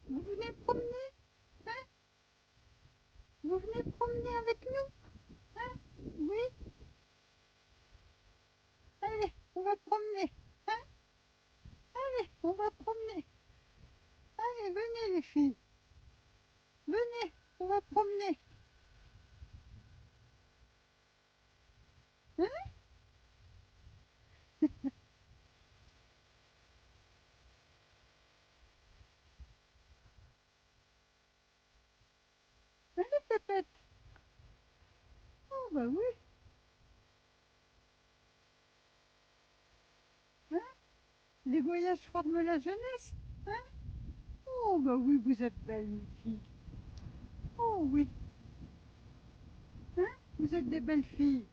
Vous venez promener, hein? Vous venez promener avec nous, hein? Oui? Allez, on va promener, hein? Allez, on va promener. Allez, venez les filles, venez, on va promener. Hein? Allez, Pépette. Oh, bah oui, hein? Les voyages forment la jeunesse, hein? Oh, bah oui, vous êtes belles, mes filles. Oh, oui, hein? Vous êtes des belles filles.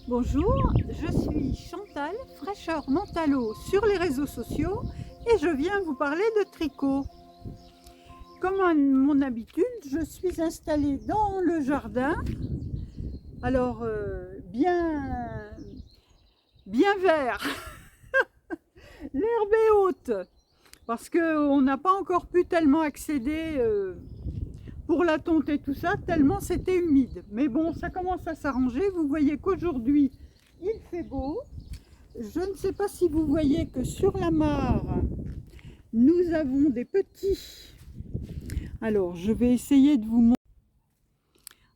Bonjour, je suis Chantal, fraîcheur Mentalo sur les réseaux sociaux et je viens vous parler de tricot. Comme à mon habitude, je suis installée dans le jardin, alors bien vert, l'herbe est haute parce qu'on n'a pas encore pu tellement accéder pour la tonte et tout ça, tellement c'était humide. Mais bon, ça commence à s'arranger, vous voyez qu'aujourd'hui il fait beau. Je ne sais pas si vous voyez que sur la mare, nous avons des petits. Alors, je vais essayer de vous montrer.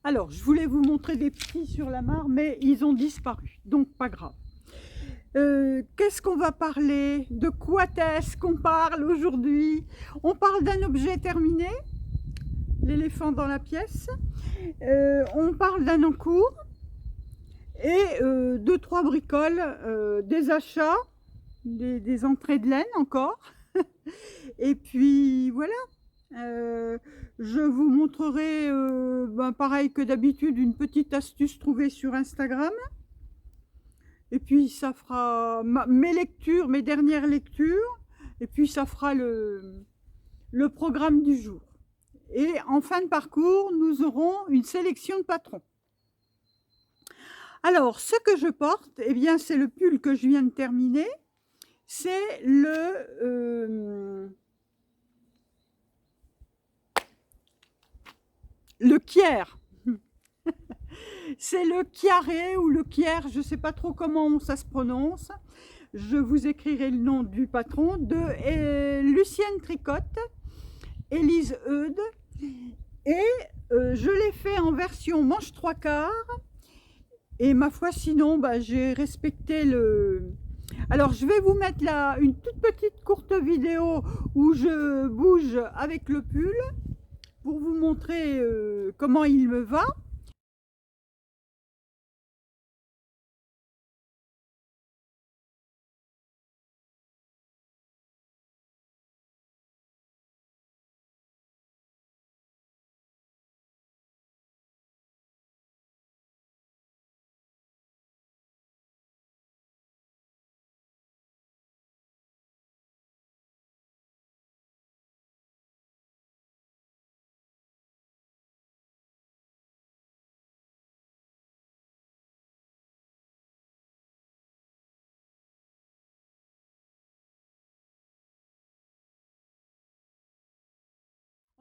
Alors, je voulais vous montrer des petits sur la mare, mais ils ont disparu, donc pas grave. Qu'est-ce qu'on va parler? De quoi est-ce qu'on parle aujourd'hui? On parle d'un objet terminé, l'éléphant dans la pièce. On parle d'un encours et deux, trois bricoles, des achats, des entrées de laine encore. Et puis voilà, je vous montrerai, pareil que d'habitude, une petite astuce trouvée sur Instagram. Et puis ça fera mes lectures, mes dernières lectures. Et puis ça fera le programme du jour. Et en fin de parcours, nous aurons une sélection de patrons. Alors, ce que je porte, eh bien, c'est le pull que je viens de terminer. C'est le Kier. C'est le Chiaré ou le Kier, je ne sais pas trop comment ça se prononce. Je vous écrirai le nom du patron, de Lucienne Tricotte, Élise Eudes. Et je l'ai fait en version manche 3/4. Et ma foi, sinon, j'ai respecté le... Alors, je vais vous mettre là une toute petite courte vidéo où je bouge avec le pull pour vous montrer comment il me va.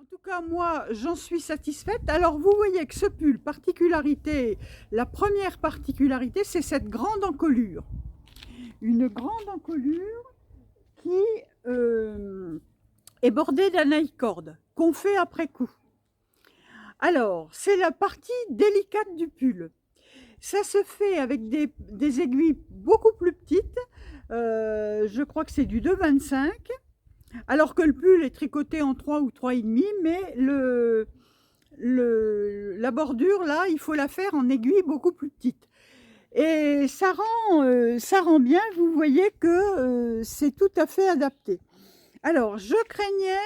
tout cas, moi, j'en suis satisfaite. Alors, vous voyez que ce pull, la première particularité, c'est cette grande encolure. Une grande encolure qui est bordée d'un high-cord qu'on fait après coup. Alors, c'est la partie délicate du pull. Ça se fait avec des aiguilles beaucoup plus petites. Je crois que c'est du 2,25. Alors que le pull est tricoté en 3 ou 3,5, mais la bordure, là, il faut la faire en aiguille beaucoup plus petite. Et ça rend bien, vous voyez que c'est tout à fait adapté. Alors, je craignais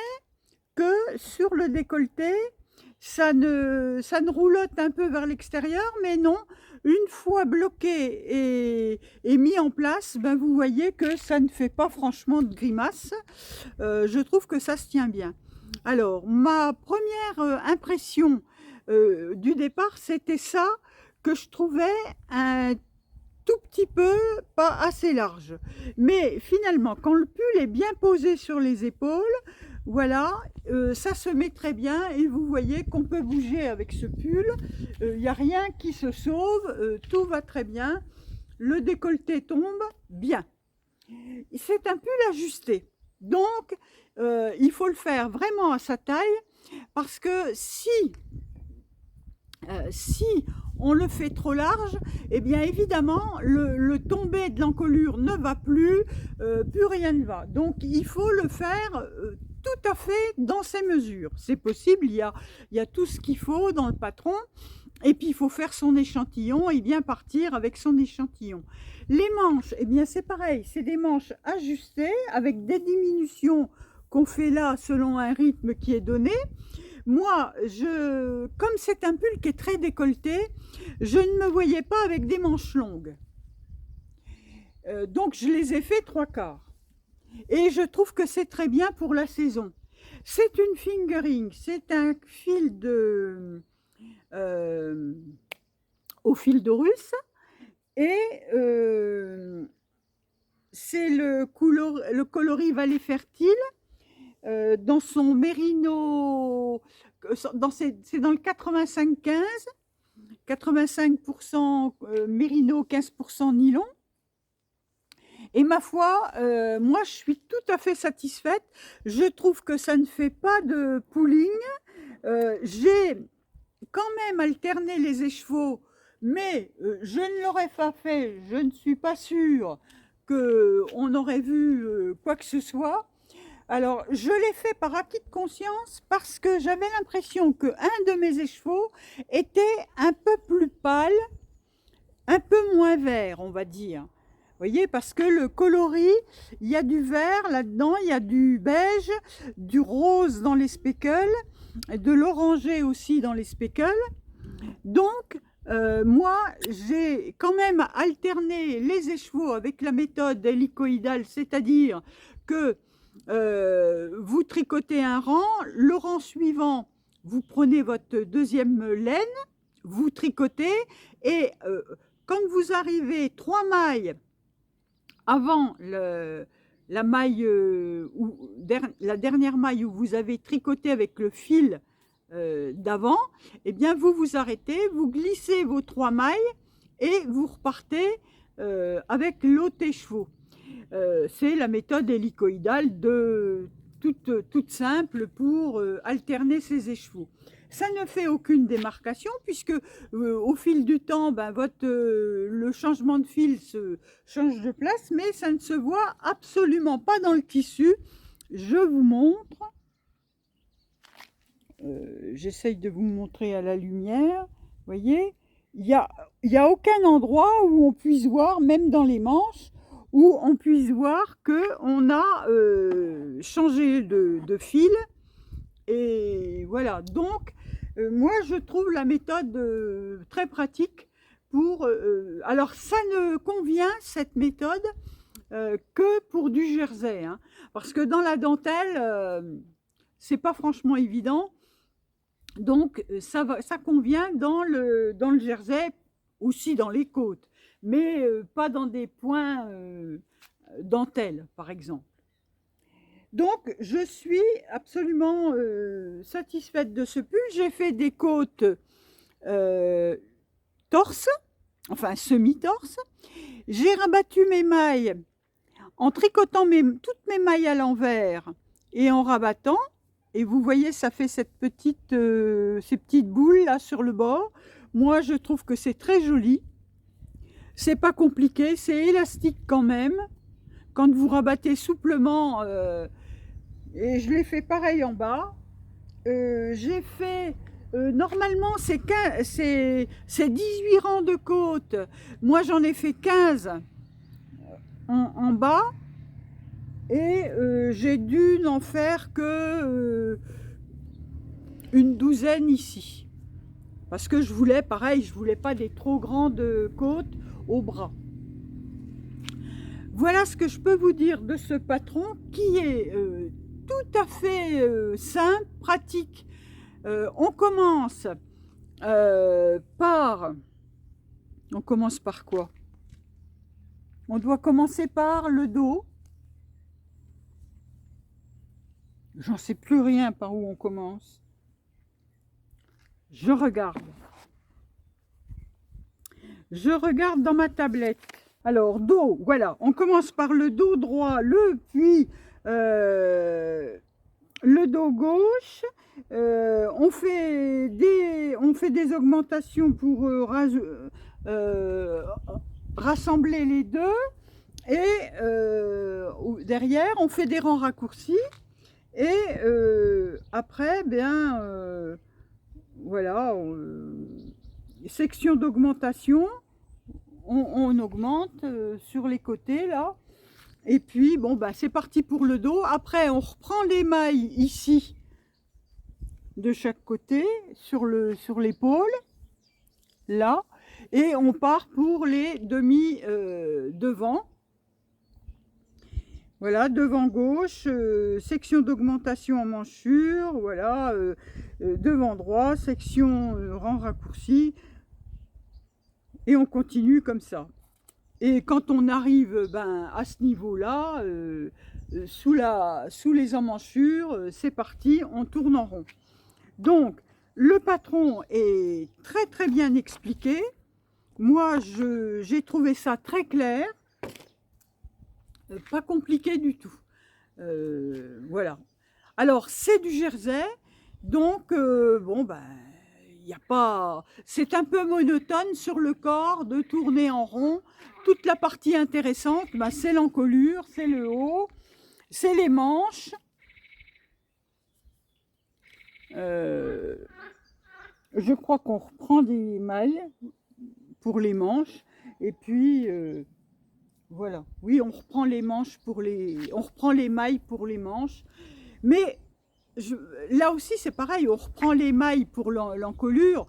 que sur le décolleté, ça ne roulotte un peu vers l'extérieur, mais non, une fois bloqué et mis en place, ben vous voyez que ça ne fait pas franchement de grimace. Je trouve que ça se tient bien. Alors, ma première impression du départ, c'était ça, que je trouvais un tout petit peu pas assez large. Mais finalement, quand le pull est bien posé sur les épaules, voilà, ça se met très bien et vous voyez qu'on peut bouger avec ce pull. Il n'y a rien qui se sauve, tout va très bien. Le décolleté tombe bien. C'est un pull ajusté. Donc, il faut le faire vraiment à sa taille parce que si on le fait trop large, eh bien évidemment, le tombé de l'encolure ne va plus, plus rien ne va. Donc, il faut le faire tout à fait dans ses mesures. C'est possible, il y a tout ce qu'il faut dans le patron. Et puis, il faut faire son échantillon et bien partir avec son échantillon. Les manches, eh bien, c'est pareil. C'est des manches ajustées avec des diminutions qu'on fait là selon un rythme qui est donné. Moi, comme c'est un pull qui est très décolleté, je ne me voyais pas avec des manches longues. Donc, je les ai fait 3/4. Et je trouve que c'est très bien pour la saison. C'est une fingering, c'est un fil au fil de russe. Et c'est le coloris Vallée Fertile. Dans son mérino, c'est dans le 85-15, 85% mérino, 15% nylon. Et ma foi, moi je suis tout à fait satisfaite. Je trouve que ça ne fait pas de pooling. J'ai quand même alterné les écheveaux, mais je ne l'aurais pas fait. Je ne suis pas sûre qu'on aurait vu quoi que ce soit. Alors, je l'ai fait par acquis de conscience parce que j'avais l'impression qu'un de mes écheveaux était un peu plus pâle, un peu moins vert, on va dire. Vous voyez, parce que le coloris, il y a du vert là-dedans, il y a du beige, du rose dans les speckles, de l'orangé aussi dans les speckles. Donc, moi, j'ai quand même alterné les écheveaux avec la méthode hélicoïdale, c'est-à-dire que vous tricotez un rang, le rang suivant, vous prenez votre deuxième laine, vous tricotez et quand vous arrivez 3 mailles avant la maille, la dernière maille où vous avez tricoté avec le fil d'avant, eh bien vous vous arrêtez, vous glissez vos 3 mailles et vous repartez avec l'autre écheveau. C'est la méthode hélicoïdale toute simple pour alterner ces écheveaux. Ça ne fait aucune démarcation puisque au fil du temps, ben, le changement de fil se change de place, mais ça ne se voit absolument pas dans le tissu. Je vous montre. J'essaye de vous montrer à la lumière. Vous voyez, il y a aucun endroit où on puisse voir, même dans les manches, où on puisse voir qu'on a changé de fil. Et voilà, donc moi je trouve la méthode très pratique pour... alors ça ne convient, cette méthode, que pour du jersey, hein, parce que dans la dentelle, c'est pas franchement évident. Donc ça convient dans le jersey, aussi dans les côtes, mais pas dans des points dentelle, par exemple. Donc, je suis absolument satisfaite de ce pull. J'ai fait des côtes torse, enfin semi-torse. J'ai rabattu mes mailles en tricotant toutes mes mailles à l'envers et en rabattant. Et vous voyez, ça fait ces petites boules là sur le bord. Moi, je trouve que c'est très joli. C'est pas compliqué, c'est élastique quand même. Quand vous rabattez souplement, et je l'ai fait pareil en bas. J'ai fait, normalement c'est 18 rangs de côtes. Moi j'en ai fait 15 en bas. Et j'ai dû n'en faire que une douzaine ici. Parce que je voulais, pareil, je voulais pas des trop grandes côtes au bras. Voilà ce que je peux vous dire de ce patron qui est tout à fait simple, pratique. On commence par quoi? On doit commencer par le dos. J'en sais plus rien par où on commence. Je regarde. Je regarde dans ma tablette. Alors, dos, voilà. On commence par le dos droit, puis le dos gauche. On fait des augmentations pour rassembler les deux. Et derrière, on fait des rangs raccourcis. Et après, bien, voilà, section d'augmentation, on augmente sur les côtés là. Et puis, bon, bah, c'est parti pour le dos. Après, on reprend les mailles ici, de chaque côté, sur l'épaule, là. Et on part pour les demi devant. Voilà, devant gauche, section d'augmentation en manchure, voilà, devant droit, section rang raccourci, et on continue comme ça. Et quand on arrive à ce niveau-là, sous les emmanchures, c'est parti, on tourne en rond. Donc, le patron est très très bien expliqué. Moi, j'ai trouvé ça très clair. Pas compliqué du tout. Voilà. Alors, c'est du jersey, donc bon, ben, il n'y a pas... C'est un peu monotone sur le corps de tourner en rond. Toute la partie intéressante, ben, c'est l'encolure, c'est le haut, c'est les manches. Je crois qu'on reprend des mailles pour les manches, et puis... voilà, oui, on reprend les manches on reprend les mailles pour les manches, mais là aussi c'est pareil, on reprend les mailles pour l'encolure.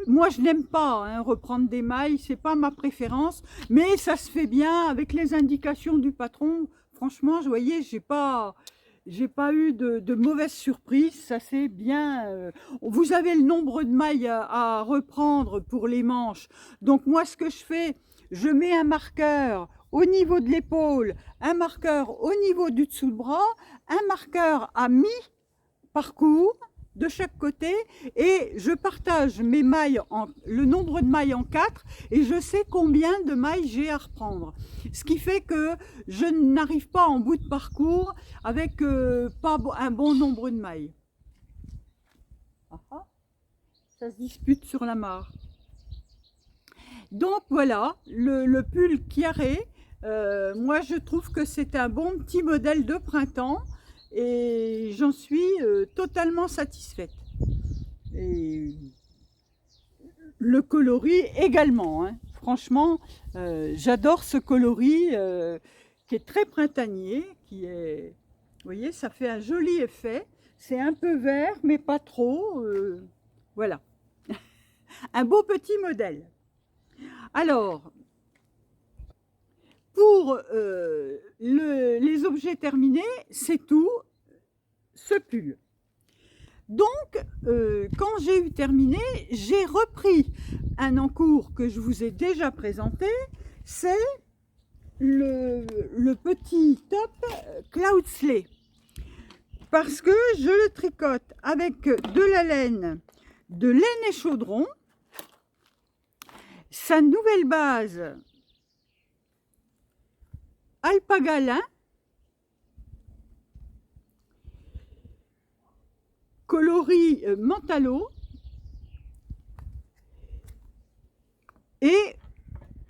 Moi je n'aime pas reprendre des mailles, c'est pas ma préférence, mais ça se fait bien avec les indications du patron. Franchement, vous voyez, j'ai pas eu de mauvaise surprise, ça c'est bien. Vous avez le nombre de mailles à reprendre pour les manches, donc moi ce que je fais, je mets un marqueur au niveau de l'épaule, un marqueur au niveau du dessous de bras, un marqueur à mi-parcours de chaque côté, et je partage mes mailles, le nombre de mailles en 4, et je sais combien de mailles j'ai à reprendre. Ce qui fait que je n'arrive pas en bout de parcours avec pas un bon nombre de mailles. Ça se dispute sur la mare. Donc voilà, le pull Chiaré, moi je trouve que c'est un bon petit modèle de printemps et j'en suis totalement satisfaite. Et le coloris également, franchement, j'adore ce coloris qui est très printanier, qui est, vous voyez, ça fait un joli effet. C'est un peu vert, mais pas trop, voilà. Un beau petit modèle. Alors, pour les objets terminés, c'est tout, ce pull. Donc, quand j'ai eu terminé, j'ai repris un encours que je vous ai déjà présenté, c'est le petit top Cloudsley. parce que je le tricote avec de la laine, de laine et chaudron. Sa nouvelle base, alpaga lin, coloris Mentalo, et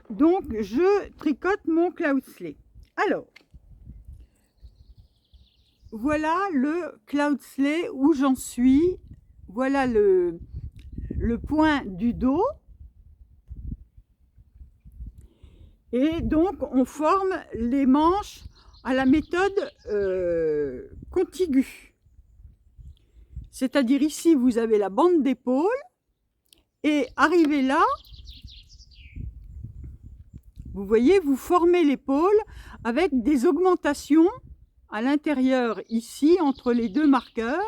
donc je tricote mon Cloudsley. Alors, voilà le Cloudsley où j'en suis. Voilà le point du dos. Et donc, on forme les manches à la méthode contiguë. C'est-à-dire ici, vous avez la bande d'épaule et arrivé là, vous voyez, vous formez l'épaule avec des augmentations à l'intérieur ici, entre les deux marqueurs.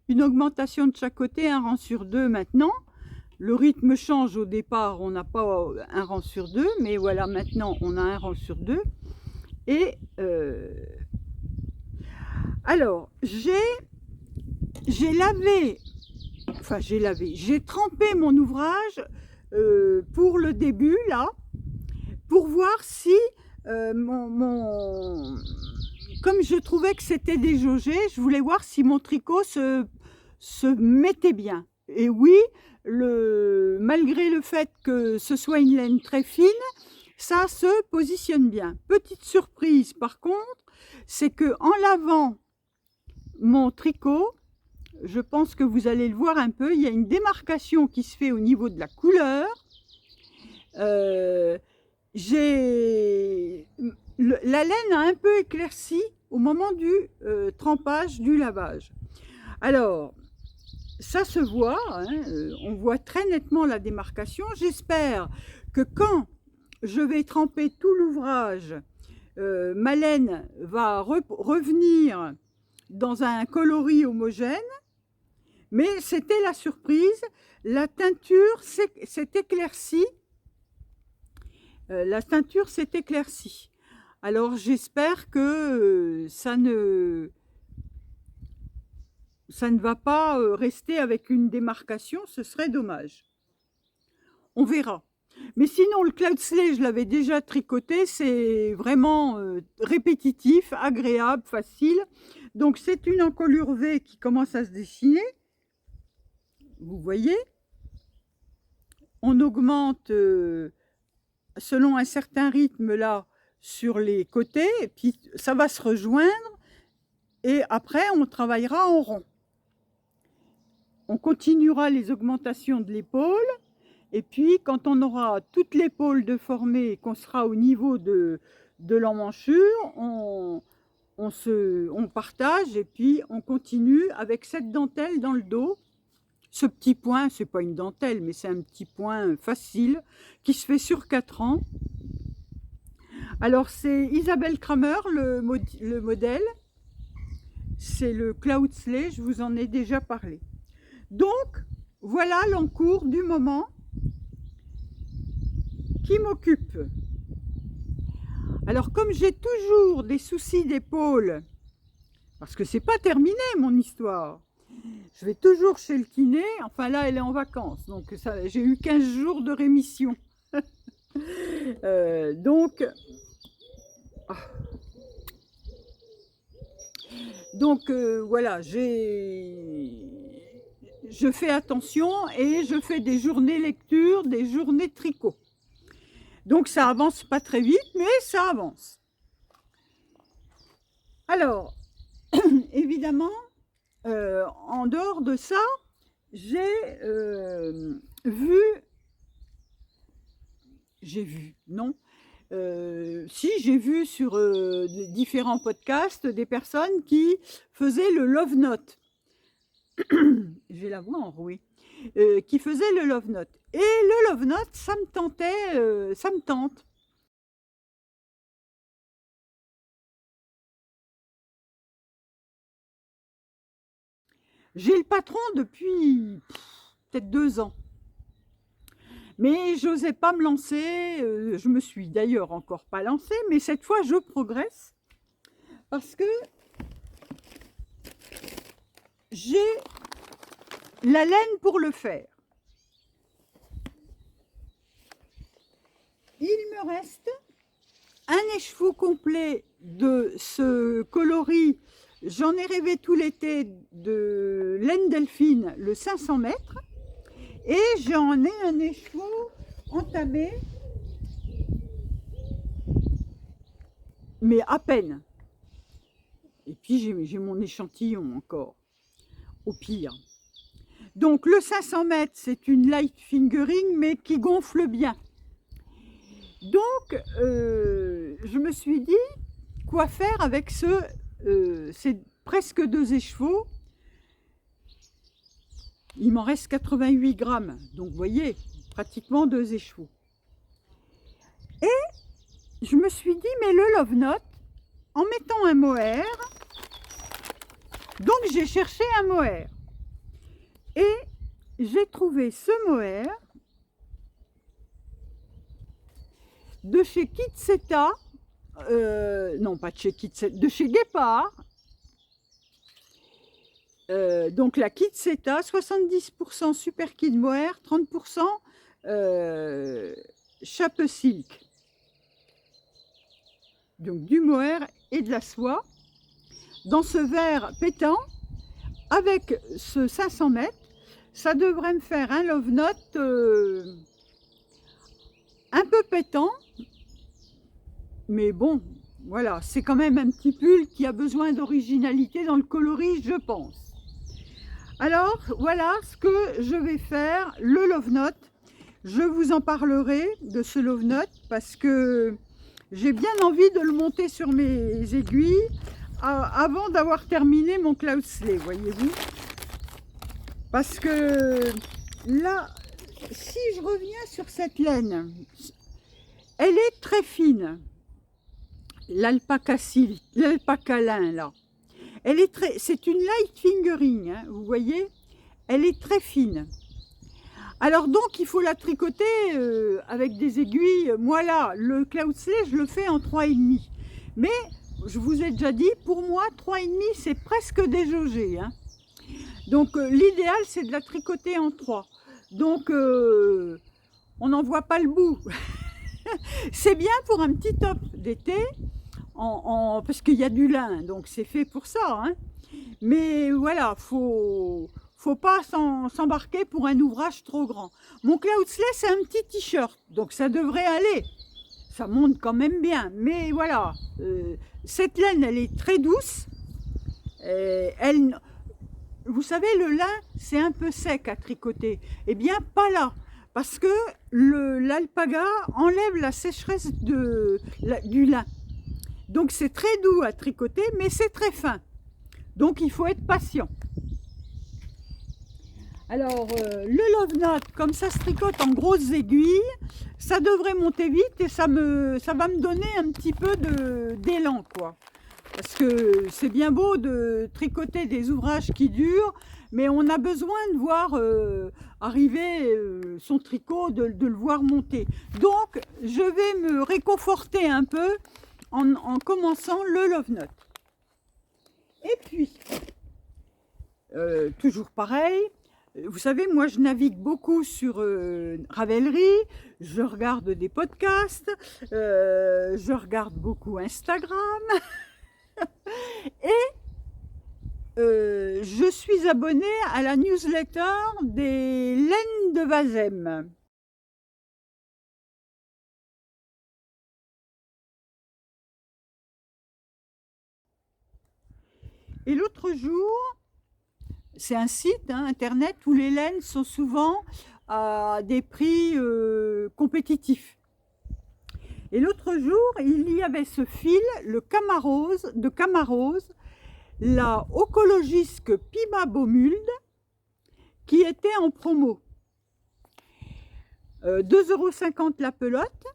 Une augmentation de chaque côté, un rang sur deux maintenant. Le rythme change au départ, on n'a pas un rang sur deux, mais voilà, maintenant on a un rang sur deux. Et alors, j'ai trempé mon ouvrage pour le début, là, pour voir si comme je trouvais que c'était déjaugé, je voulais voir si mon tricot se mettait bien. Et oui, malgré le fait que ce soit une laine très fine, ça se positionne bien. Petite surprise par contre, c'est que en lavant mon tricot, je pense que vous allez le voir un peu, il y a une démarcation qui se fait au niveau de la couleur. La laine a un peu éclairci au moment du trempage, du lavage. Alors, ça se voit, hein, on voit très nettement la démarcation. J'espère que quand je vais tremper tout l'ouvrage, ma laine va revenir dans un coloris homogène. Mais c'était la surprise, la teinture s'est éclaircie. Alors j'espère que ça ne va pas rester avec une démarcation, ce serait dommage. On verra. Mais sinon, le Cloudsley, je l'avais déjà tricoté, c'est vraiment répétitif, agréable, facile. Donc c'est une encolure V qui commence à se dessiner. Vous voyez, on augmente selon un certain rythme là sur les côtés, et puis ça va se rejoindre, et après on travaillera en rond. On continuera les augmentations de l'épaule, et puis quand on aura toute l'épaule de formée et qu'on sera au niveau de l'emmanchure, on partage et puis on continue avec cette dentelle dans le dos. Ce petit point, c'est pas une dentelle, mais c'est un petit point facile qui se fait sur 4 ans. Alors c'est Isabelle Kramer, le modèle. C'est le Cloudsley, je vous en ai déjà parlé. Donc, voilà l'encours du moment qui m'occupe. Alors comme j'ai toujours des soucis d'épaule, parce que c'est pas terminé mon histoire, je vais toujours chez le kiné, enfin là elle est en vacances, donc j'ai eu 15 jours de rémission. Voilà, je fais attention et je fais des journées lecture, des journées tricot. Donc ça avance pas très vite, mais ça avance. Alors, évidemment, en dehors de ça, j'ai vu, sur différents podcasts des personnes qui faisaient le love note. J'ai la voix enrouée. Qui faisaient le love note. Et le love note, ça me tentait, ça me tente. J'ai le patron depuis peut-être 2 ans. Mais je n'osais pas me lancer, je me suis d'ailleurs encore pas lancée, mais cette fois je progresse parce que j'ai la laine pour le faire. Il me reste un écheveau complet de ce coloris. J'en ai rêvé tout l'été de laine delphine, le 500 mètres. Et j'en ai un écheveau entamé, mais à peine. Et puis j'ai mon échantillon encore, au pire. Donc le 500 mètres, c'est une light fingering, mais qui gonfle bien. Donc, je me suis dit, quoi faire avec c'est presque 2 écheveaux. Il m'en reste 88 grammes, donc vous voyez, pratiquement 2 écheveaux. Et je me suis dit, mais le Love Note, en mettant un mohair, donc j'ai cherché un mohair. Et j'ai trouvé ce mohair de chez Kitseta, non pas de chez Kitseta, de chez Guépard. Donc la Kitseta, 70% super kid mohair, 30% chape silk. Donc du mohair et de la soie. Dans ce verre pétant, avec ce 500 mètres, ça devrait me faire un Love Note un peu pétant. Mais bon, voilà, c'est quand même un petit pull qui a besoin d'originalité dans le coloris, je pense. Alors, voilà ce que je vais faire, le Love Note. Je vous en parlerai de ce Love Note parce que j'ai bien envie de le monter sur mes aiguilles avant d'avoir terminé mon Cloudsley, voyez-vous. Parce que là, si je reviens sur cette laine, elle est très fine. L'alpaca lin là, c'est une light fingering, hein, vous voyez, elle est très fine. Alors donc il faut la tricoter avec des aiguilles. Moi là, le Cloudsley, je le fais en 3,5. Mais je vous ai déjà dit, pour moi 3,5 c'est presque déjaugé, hein. Donc l'idéal c'est de la tricoter en 3. Donc on n'en voit pas le bout. C'est bien pour un petit top d'été. Parce qu'il y a du lin, donc c'est fait pour ça, hein. Mais voilà, faut pas s'embarquer pour un ouvrage trop grand. Mon Cloudsley, c'est un petit t-shirt, donc ça devrait aller. Ça monte quand même bien, mais voilà, cette laine, elle est très douce. Vous savez, le lin, c'est un peu sec à tricoter. Eh bien, pas là, parce que l'alpaga enlève la sécheresse du lin. Donc c'est très doux à tricoter, mais c'est très fin. Donc il faut être patient. Alors le Love Note, comme ça se tricote en grosses aiguilles, ça devrait monter vite et ça va me donner un petit peu d'élan, quoi. Parce que c'est bien beau de tricoter des ouvrages qui durent, mais on a besoin de voir arriver son tricot, de le voir monter. Donc je vais me réconforter un peu en commençant le Love Note. Et puis, toujours pareil, vous savez, moi je navigue beaucoup sur Ravelry, je regarde des podcasts, je regarde beaucoup Instagram, et je suis abonnée à la newsletter des laines de Vasem. Et l'autre jour, c'est un site internet où les laines sont souvent à des prix compétitifs. Et l'autre jour, il y avait ce fil, le Camarose, de Camarose, la Ocologisque Pima Baumuld, qui était en promo. 2,50 € la pelote.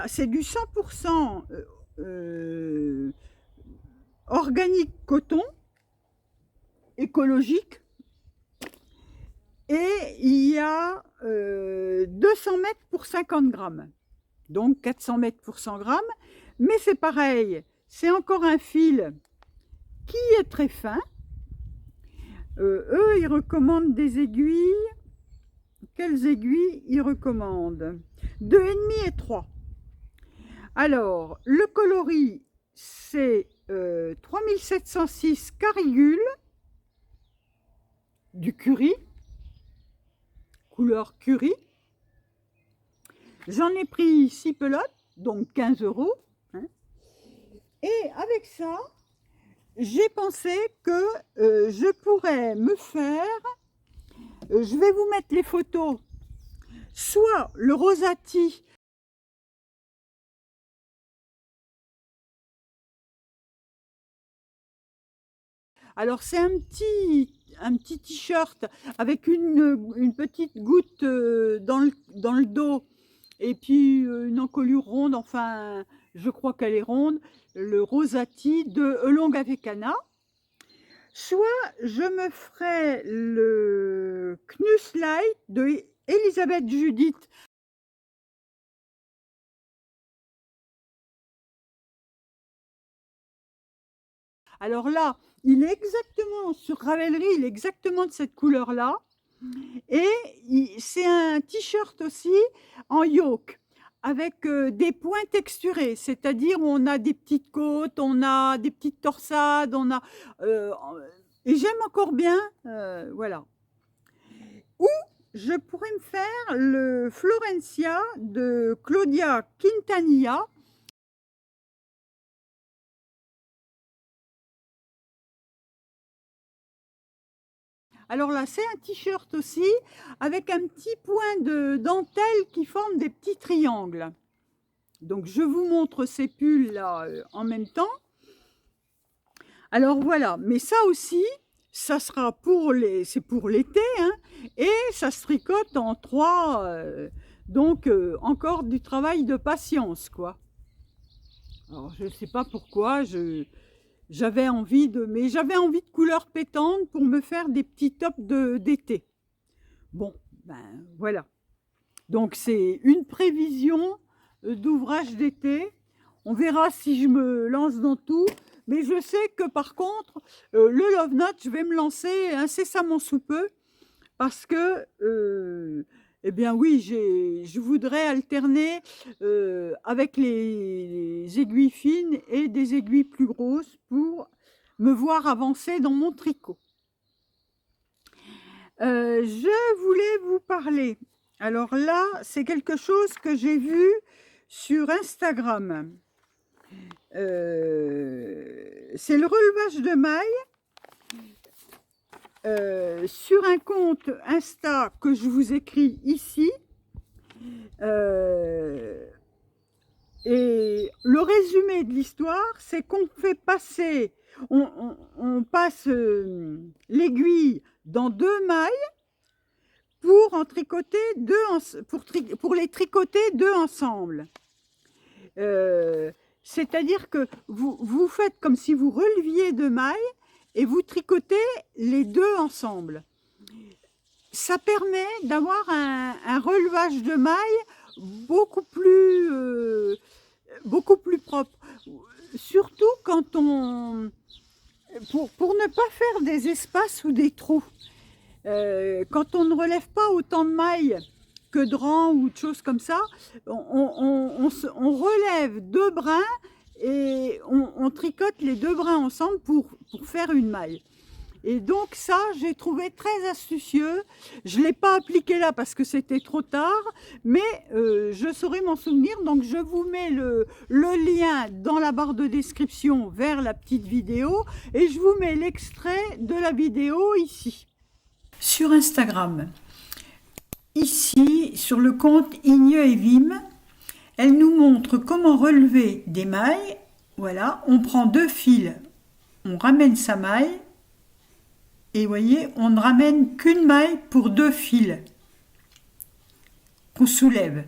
C'est du 100% organique coton, écologique, et il y a 200 mètres pour 50 grammes, donc 400 mètres pour 100 grammes, mais c'est pareil, c'est encore un fil qui est très fin, Eux, ils recommandent des aiguilles. Quelles aiguilles ils recommandent? 2,5 et 3. Alors, le coloris, c'est 3706 Carigule, du curry, couleur curry. J'en ai pris 6 pelotes, donc 15 €. Hein. Et avec ça, j'ai pensé que je pourrais me faire, je vais vous mettre les photos, soit le rosati, alors c'est un petit t-shirt avec une petite goutte dans le dos, et puis une encolure ronde, enfin je crois qu'elle est ronde, le rosati de Longue Avecana. Soit je me ferai le Knuslight de Elisabeth Judith. Alors là, il est exactement, sur Ravelry, il est exactement de cette couleur-là. Et c'est un t-shirt aussi en yoke, avec des points texturés, c'est-à-dire on a des petites côtes, on a des petites torsades, on a... et j'aime encore bien, voilà. Ou je pourrais me faire le Florencia de Claudia Quintanilla. Alors là, c'est un t-shirt aussi, avec un petit point de dentelle qui forme des petits triangles. Donc, je vous montre ces pulls-là en même temps. Alors voilà, mais ça aussi, ça sera c'est pour l'été, hein, et ça se tricote en 3, donc encore du travail de patience, quoi. Alors, je ne sais pas pourquoi, j'avais envie de couleurs pétantes pour me faire des petits tops d'été. Bon, ben voilà. Donc c'est une prévision d'ouvrage d'été. On verra si je me lance dans tout. Mais je sais que par contre, le Love Note, je vais me lancer incessamment sous peu. Parce que, eh bien oui, je voudrais alterner avec les aiguilles fines et des aiguilles plus grosses pour me voir avancer dans mon tricot. Je voulais vous parler. Alors là, c'est quelque chose que j'ai vu sur Instagram. C'est le relevage de mailles sur un compte Insta que je vous écris ici. Et le résumé de l'histoire, c'est qu'on fait passer, on passe l'aiguille dans 2 mailles pour en tricoter pour les tricoter 2 ensemble. C'est-à-dire que vous faites comme si vous releviez 2 mailles et vous tricotez les 2 ensemble. Ça permet d'avoir un relevage de mailles beaucoup plus propre. Surtout quand pour ne pas faire des espaces ou des trous. Quand on ne relève pas autant de mailles que de rangs ou de choses comme ça, on relève 2 brins et on tricote les 2 brins ensemble pour faire une maille. Et donc ça, j'ai trouvé très astucieux. Je ne l'ai pas appliqué là parce que c'était trop tard, mais je saurais m'en souvenir. Donc je vous mets le lien dans la barre de description vers la petite vidéo et je vous mets l'extrait de la vidéo ici. Sur Instagram, ici sur le compte Igne et Vim, elle nous montre comment relever des mailles. Voilà, on prend 2 fils, on ramène sa maille. Et vous voyez, on ne ramène qu'une maille pour 2 fils qu'on soulève.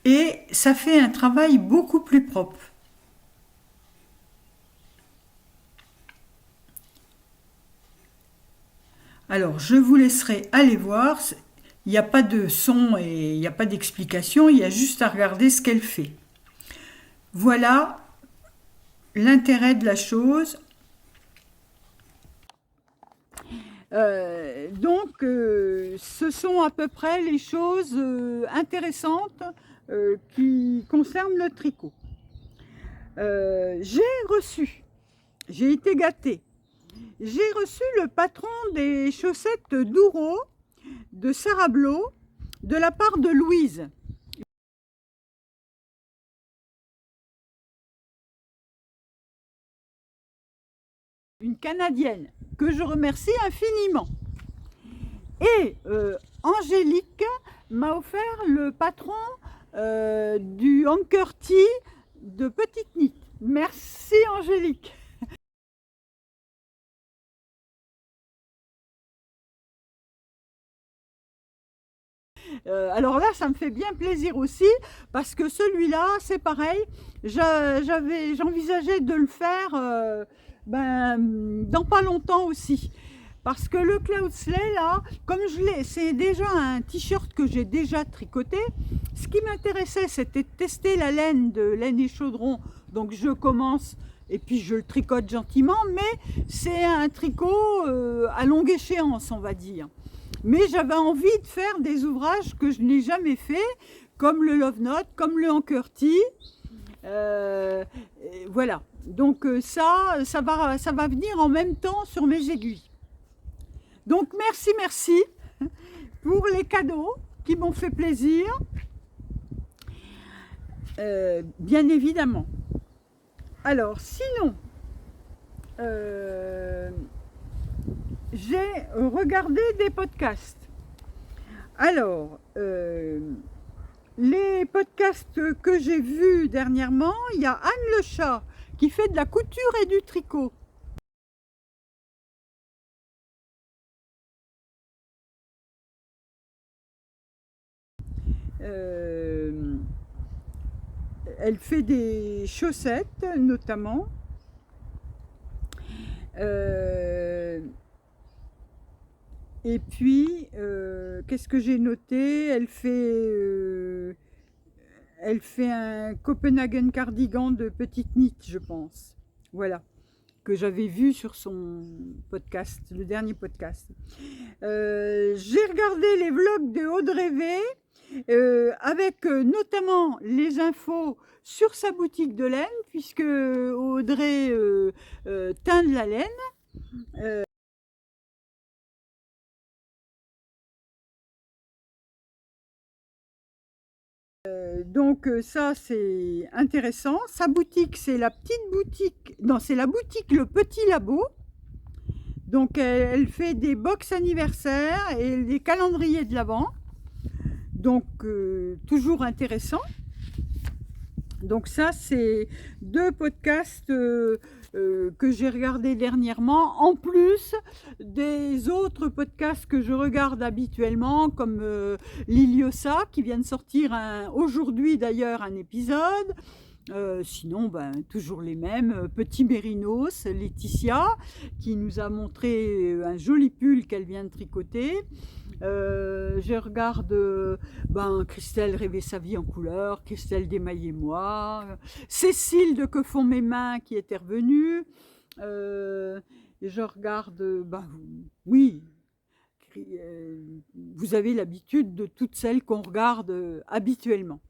Et ça fait un travail beaucoup plus propre. Alors, je vous laisserai aller voir. Il n'y a pas de son et il n'y a pas d'explication. Il y a juste à regarder ce qu'elle fait. Voilà l'intérêt de la chose. Ce sont à peu près les choses intéressantes qui concernent le tricot. J'ai été gâtée. J'ai reçu le patron des chaussettes Douro de Sarablo de la part de Louise. Une Canadienne que je remercie infiniment. Et Angélique m'a offert le patron du Anker-T de Petite Nit. Merci Angélique. Alors là, ça me fait bien plaisir aussi, parce que celui-là, c'est pareil, j'envisageais de le faire dans pas longtemps aussi. Parce que le Cloudsley, là, comme c'est déjà un t-shirt que j'ai déjà tricoté. Ce qui m'intéressait, c'était de tester la laine de Laine et Chaudron. Donc je commence et puis je le tricote gentiment, mais c'est un tricot à longue échéance, on va dire. Mais j'avais envie de faire des ouvrages que je n'ai jamais fait, comme le Love Note, comme le Anker-T. Voilà. Donc ça va venir en même temps sur mes aiguilles. Donc merci pour les cadeaux qui m'ont fait plaisir. Bien évidemment. Alors sinon, j'ai regardé des podcasts. Alors, les podcasts que j'ai vus dernièrement, il y a Anne Le Chat qui fait de la couture et du tricot. Elle fait des chaussettes notamment. Et puis, qu'est-ce que j'ai noté? Elle fait un Copenhagen cardigan de Petite Nit, je pense. Voilà, que j'avais vu sur son podcast, le dernier podcast. J'ai regardé les vlogs de Audrey V, avec notamment les infos sur sa boutique de laine, puisque Audrey teint de la laine. Donc ça c'est intéressant. Sa boutique, c'est la petite boutique, non, c'est la boutique Le Petit Labo. Donc elle fait des box anniversaires et des calendriers de l'Avent. Donc toujours intéressant. Donc ça c'est deux podcasts que j'ai regardés dernièrement, en plus des autres podcasts que je regarde habituellement, comme Liliosa, qui vient de sortir aujourd'hui d'ailleurs un épisode. Sinon, toujours les mêmes. Petit Mérinos, Laetitia, qui nous a montré un joli pull qu'elle vient de tricoter. Je regarde Christelle Rêver sa vie en couleur, Christelle Démaillez-moi, Cécile de Que font mes mains qui était revenue. Je regarde, oui, vous avez l'habitude de toutes celles qu'on regarde habituellement.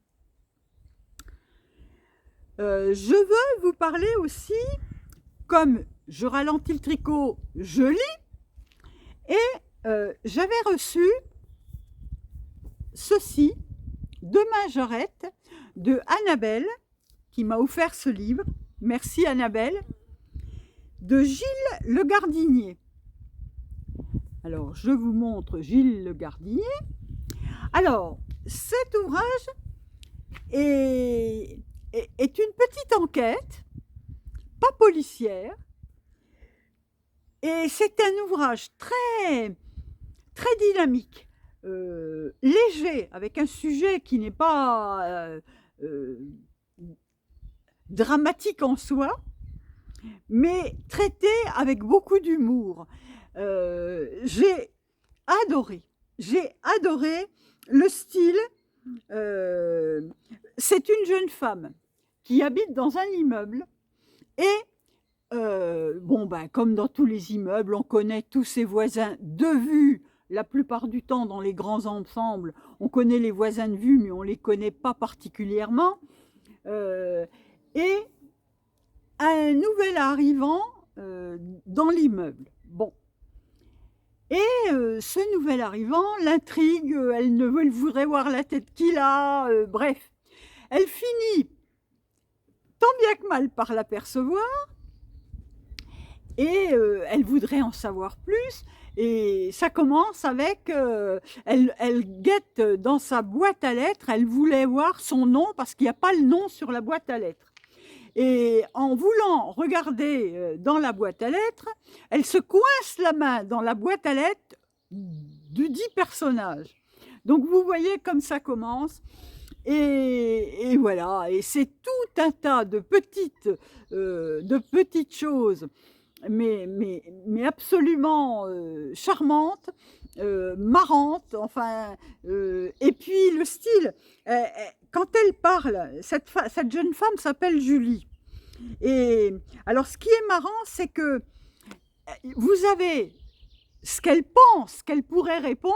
Je veux vous parler aussi, comme je ralentis le tricot, je lis, et j'avais reçu ceci de Majorette, de Annabelle, qui m'a offert ce livre. Merci Annabelle. De Gilles Le Gardinier. Alors, je vous montre Gilles Le Gardinier. Alors, cet ouvrage est une petite enquête, pas policière, et c'est un ouvrage très dynamique, léger, avec un sujet qui n'est pas dramatique en soi, mais traité avec beaucoup d'humour. J'ai adoré le style. C'est une jeune femme qui habite dans un immeuble et bon, ben, comme dans tous les immeubles, on connaît tous ses voisins de vue. La plupart du temps, dans les grands ensembles, on connaît les voisins de vue, mais on ne les connaît pas particulièrement. Euh, et un nouvel arrivant dans l'immeuble. Bon. Et ce nouvel arrivant l'intrigue, elle voudrait voir la tête qu'il a, bref. Elle finit tant bien que mal par l'apercevoir et elle voudrait en savoir plus. Et ça commence avec, elle guette dans sa boîte à lettres, elle voulait voir son nom parce qu'il n'y a pas le nom sur la boîte à lettres. Et en voulant regarder dans la boîte à lettres, elle se coince la main dans la boîte à lettres du dit personnage. Donc vous voyez comme ça commence. Et voilà, et c'est tout un tas de petites choses, mais absolument charmantes, marrantes, enfin, et puis le style, quand elle parle, cette jeune femme s'appelle Julie. Et alors, ce qui est marrant, c'est que vous avez ce qu'elle pense qu'elle pourrait répondre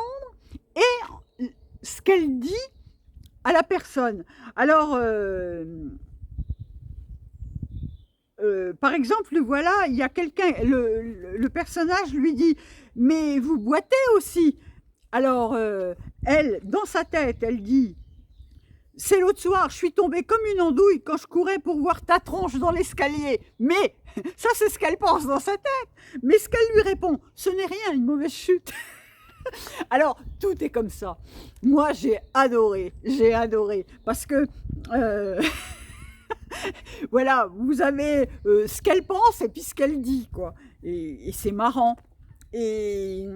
et ce qu'elle dit à la personne. Alors, par exemple, voilà, il y a quelqu'un, le personnage lui dit « Mais vous boitez aussi ?» Alors, elle, dans sa tête, elle dit « C'est l'autre soir, je suis tombée comme une andouille quand je courais pour voir ta tronche dans l'escalier. » Mais, ça c'est ce qu'elle pense dans sa tête. Mais ce qu'elle lui répond, ce n'est rien, une mauvaise chute. Alors, tout est comme ça. Moi, j'ai adoré, parce que, voilà, vous avez ce qu'elle pense et puis ce qu'elle dit, quoi. Et c'est marrant. Et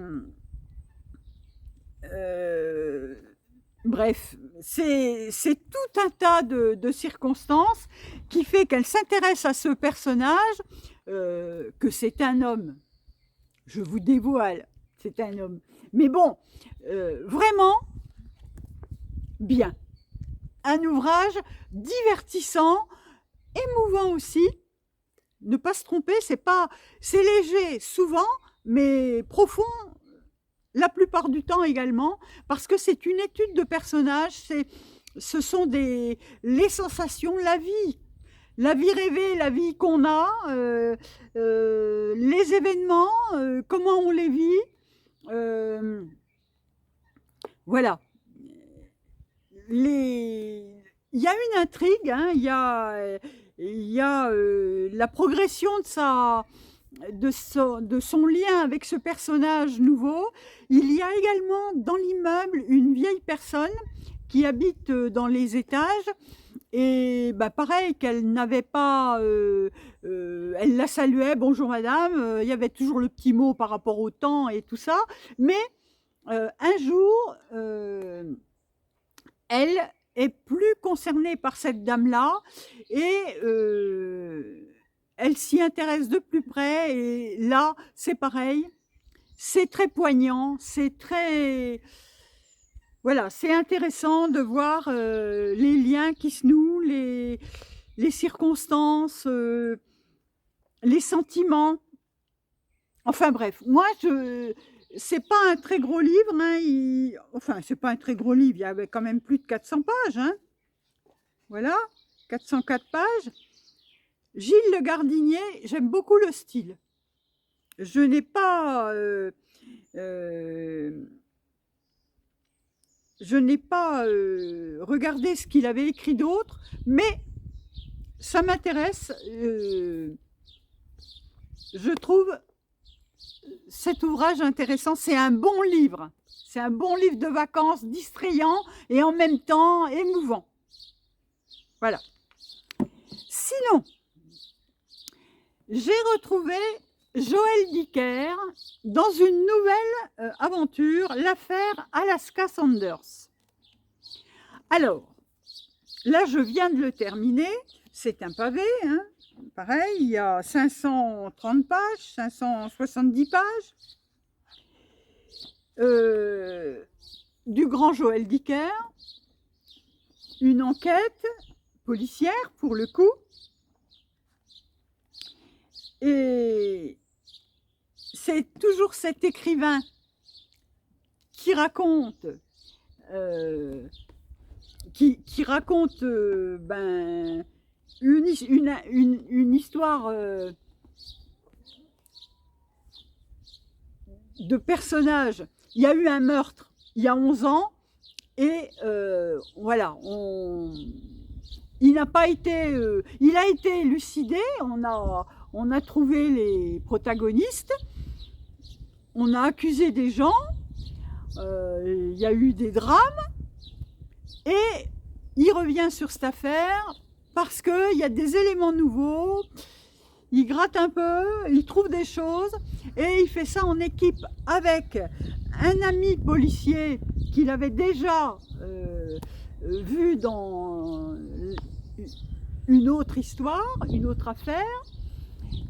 bref, c'est tout un tas de circonstances qui fait qu'elle s'intéresse à ce personnage, que c'est un homme. Je vous dévoile, c'est un homme. Mais bon, vraiment, bien. Un ouvrage divertissant, émouvant aussi. Ne pas se tromper, c'est léger souvent, mais profond la plupart du temps également, parce que c'est une étude de personnages, ce sont les sensations, la vie rêvée, la vie qu'on a, les événements, comment on les vit. Voilà. Il y a une intrigue, hein, il y a la progression de son lien avec ce personnage nouveau. Il y a également dans l'immeuble une vieille personne qui habite dans les étages. Et bah, pareil, qu'elle n'avait pas, elle la saluait, bonjour madame, il y avait toujours le petit mot par rapport au temps et tout ça, mais un jour, elle est plus concernée par cette dame-là et elle s'y intéresse de plus près et là, c'est pareil, c'est très poignant, c'est très... Voilà, c'est intéressant de voir les liens qui se nouent, les circonstances, les sentiments. Enfin bref, moi, c'est pas un très gros livre. Hein, enfin, c'est pas un très gros livre, il y avait quand même plus de 400 pages. Hein. Voilà, 404 pages. Gilles Le Gardinier, j'aime beaucoup le style. Je n'ai pas... regardé ce qu'il avait écrit d'autre, mais ça m'intéresse. Je trouve cet ouvrage intéressant. C'est un bon livre. C'est un bon livre de vacances, distrayant et en même temps émouvant. Voilà. Sinon, j'ai retrouvé Joël Dicker dans une nouvelle aventure, l'affaire Alaska Sanders. Alors, là, je viens de le terminer. C'est un pavé, hein. Pareil, il y a 530 pages, 570 pages. Du grand Joël Dicker. Une enquête policière, pour le coup. Et c'est toujours cet écrivain qui raconte, ben, une histoire de personnage. Il y a eu un meurtre il y a 11 ans et voilà, il n'a pas été, il a été élucidé, on a trouvé les protagonistes, on a accusé des gens, il y a eu des drames et il revient sur cette affaire parce qu'il y a des éléments nouveaux, il gratte un peu, il trouve des choses et il fait ça en équipe avec un ami policier qu'il avait déjà vu dans une autre histoire, une autre affaire.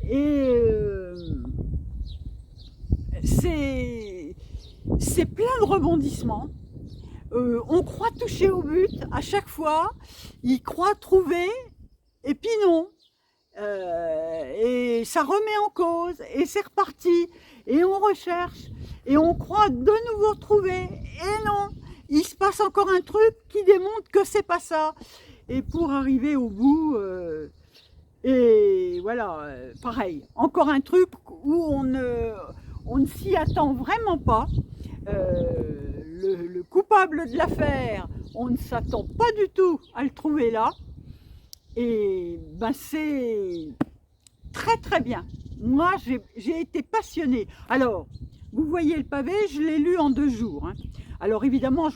Et c'est plein de rebondissements. On croit toucher au but à chaque fois, il croit trouver, et puis non. Et ça remet en cause, et c'est reparti, et on recherche, et on croit de nouveau trouver, et non, il se passe encore un truc qui démontre que c'est pas ça. Et pour arriver au bout, et voilà, pareil, encore un truc où on ne s'y attend vraiment pas. Le coupable de l'affaire, on ne s'attend pas du tout à le trouver là. Et ben c'est très très bien. Moi j'ai été passionnée. Alors, vous voyez le pavé, je l'ai lu en 2 jours. Hein. Alors évidemment,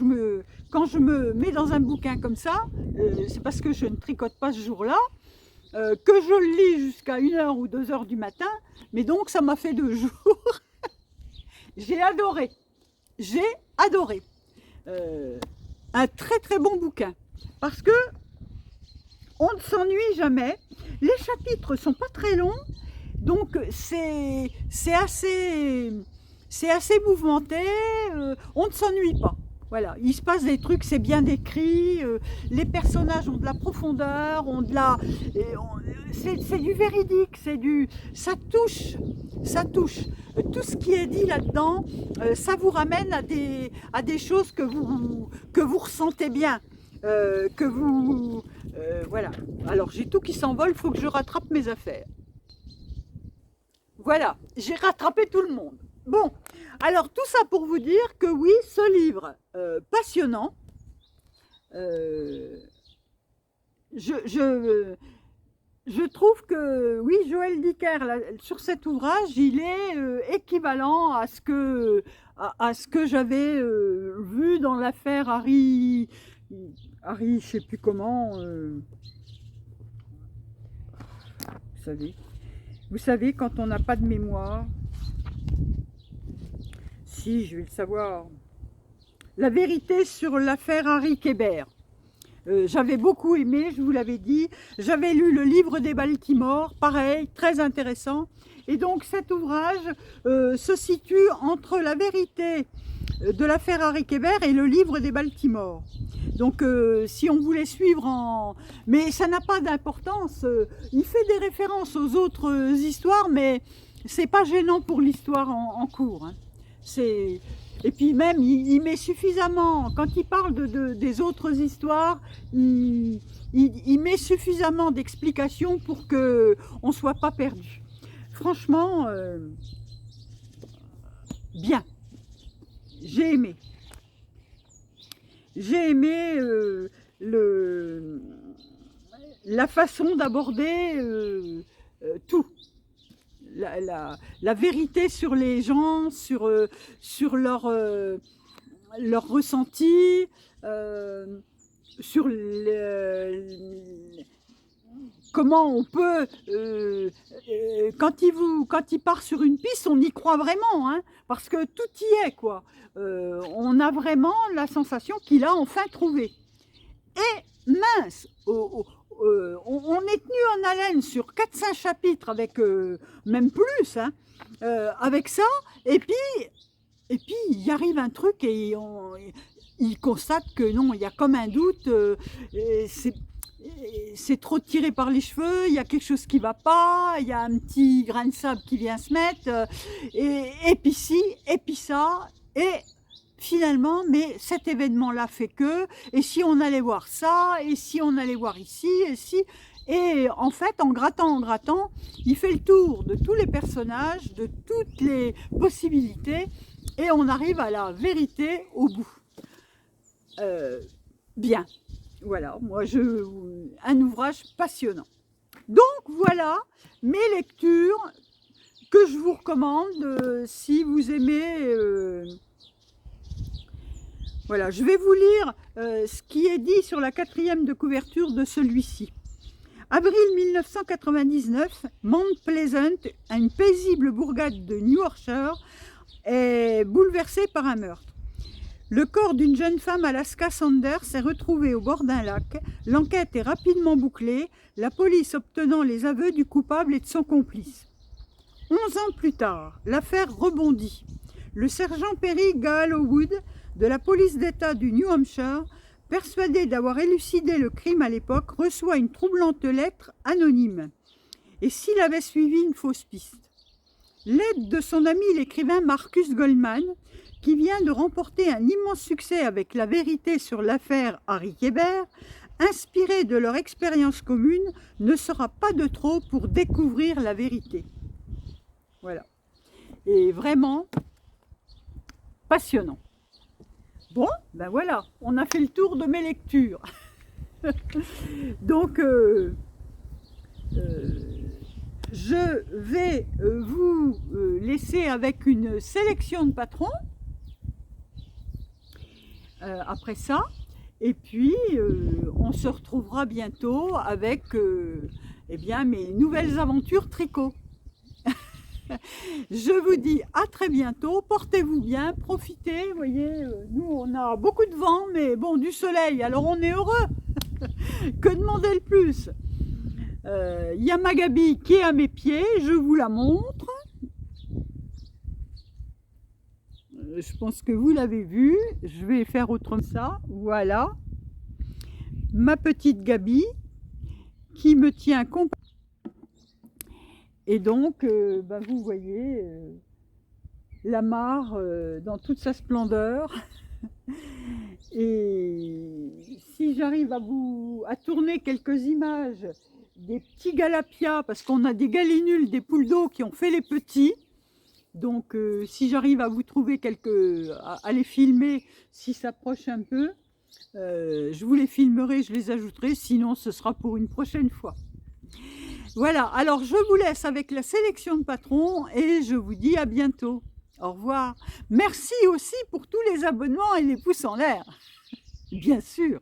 quand je me mets dans un bouquin comme ça, c'est parce que je ne tricote pas ce jour-là, que je le lis jusqu'à 1h ou 2h du matin, mais donc ça m'a fait 2 jours. J'ai adoré. J'ai adoré. Un très très bon bouquin. Parce que on ne s'ennuie jamais. Les chapitres sont pas très longs, donc c'est assez mouvementé. On ne s'ennuie pas. Voilà, il se passe des trucs, c'est bien décrit. Les personnages ont de la profondeur, c'est du véridique, ça touche. Tout ce qui est dit là-dedans, ça vous ramène à des choses que vous ressentez bien. Voilà. Alors j'ai tout qui s'envole, il faut que je rattrape mes affaires. Voilà, j'ai rattrapé tout le monde. Bon, alors tout ça pour vous dire que oui, ce livre passionnant, je trouve que oui, Joël Dicker, là, sur cet ouvrage, il est équivalent à ce que j'avais vu dans l'affaire Harry, je sais plus comment, vous savez, quand on n'a pas de mémoire, si, je vais le savoir, la vérité sur l'affaire Harry Kéber. J'avais beaucoup aimé, je vous l'avais dit, j'avais lu le livre des Baltimore, pareil, très intéressant, et donc cet ouvrage se situe entre la vérité de l'affaire Harry Kéber et le livre des Baltimore. Donc si on voulait suivre mais ça n'a pas d'importance, il fait des références aux autres histoires, mais c'est pas gênant pour l'histoire en cours. Hein. Et puis même, il met suffisamment, quand il parle des autres histoires, il met suffisamment d'explications pour qu'on ne soit pas perdu. Franchement, bien. J'ai aimé. J'ai aimé la façon d'aborder tout. La vérité sur les gens, sur leur ressenti, sur comment on peut, quand il part sur une piste, on y croit vraiment, hein, parce que tout y est, quoi. On a vraiment la sensation qu'il a enfin trouvé. Et mince, on est tenu en haleine sur 4-5 chapitres, avec même plus, hein, avec ça, et puis il arrive un truc et il constate que non, il y a comme un doute, c'est trop tiré par les cheveux, il y a quelque chose qui ne va pas, il y a un petit grain de sable qui vient se mettre, et puis ci, et puis ça, et finalement, mais cet événement-là fait que, et si on allait voir ça, et si on allait voir ici, et si... Et en fait, en grattant, il fait le tour de tous les personnages, de toutes les possibilités, et on arrive à la vérité au bout. Bien, voilà, un ouvrage passionnant. Donc voilà mes lectures que je vous recommande si vous aimez... Voilà, je vais vous lire ce qui est dit sur la 4e de couverture de celui-ci. Avril 1999, Mount Pleasant, une paisible bourgade de New Hampshire, est bouleversée par un meurtre. Le corps d'une jeune femme, Alaska Sanders, est retrouvé au bord d'un lac. L'enquête est rapidement bouclée, la police obtenant les aveux du coupable et de son complice. 11 ans plus tard, l'affaire rebondit. Le sergent Perry Gallowwood de la police d'État du New Hampshire, persuadé d'avoir élucidé le crime à l'époque, reçoit une troublante lettre anonyme. Et s'il avait suivi une fausse piste? L'aide de son ami l'écrivain Marcus Goldman, qui vient de remporter un immense succès avec La vérité sur l'affaire Harry Kéber, inspiré de leur expérience commune, ne sera pas de trop pour découvrir la vérité. Voilà. Et vraiment passionnant. Bon, ben voilà, on a fait le tour de mes lectures. Donc, je vais vous laisser avec une sélection de patrons. Après ça, et puis on se retrouvera bientôt avec eh bien, mes nouvelles aventures tricot. Je vous dis à très bientôt, portez-vous bien, profitez, vous voyez, nous on a beaucoup de vent, mais bon, du soleil, alors on est heureux. Que demander le plus? Il y a ma Gabi qui est à mes pieds, je vous la montre. Je pense que vous l'avez vu, je vais faire autrement ça, voilà. Ma petite Gabi qui me tient compagnie. Et donc, vous voyez la mare dans toute sa splendeur. Et si j'arrive à tourner quelques images des petits galapias, parce qu'on a des galinules, des poules d'eau qui ont fait les petits. Donc, si j'arrive à vous trouver à les filmer, s'ils s'approchent un peu, je vous les filmerai, je les ajouterai, sinon ce sera pour une prochaine fois. Voilà, alors je vous laisse avec la sélection de patrons et je vous dis à bientôt. Au revoir. Merci aussi pour tous les abonnements et les pouces en l'air. Bien sûr.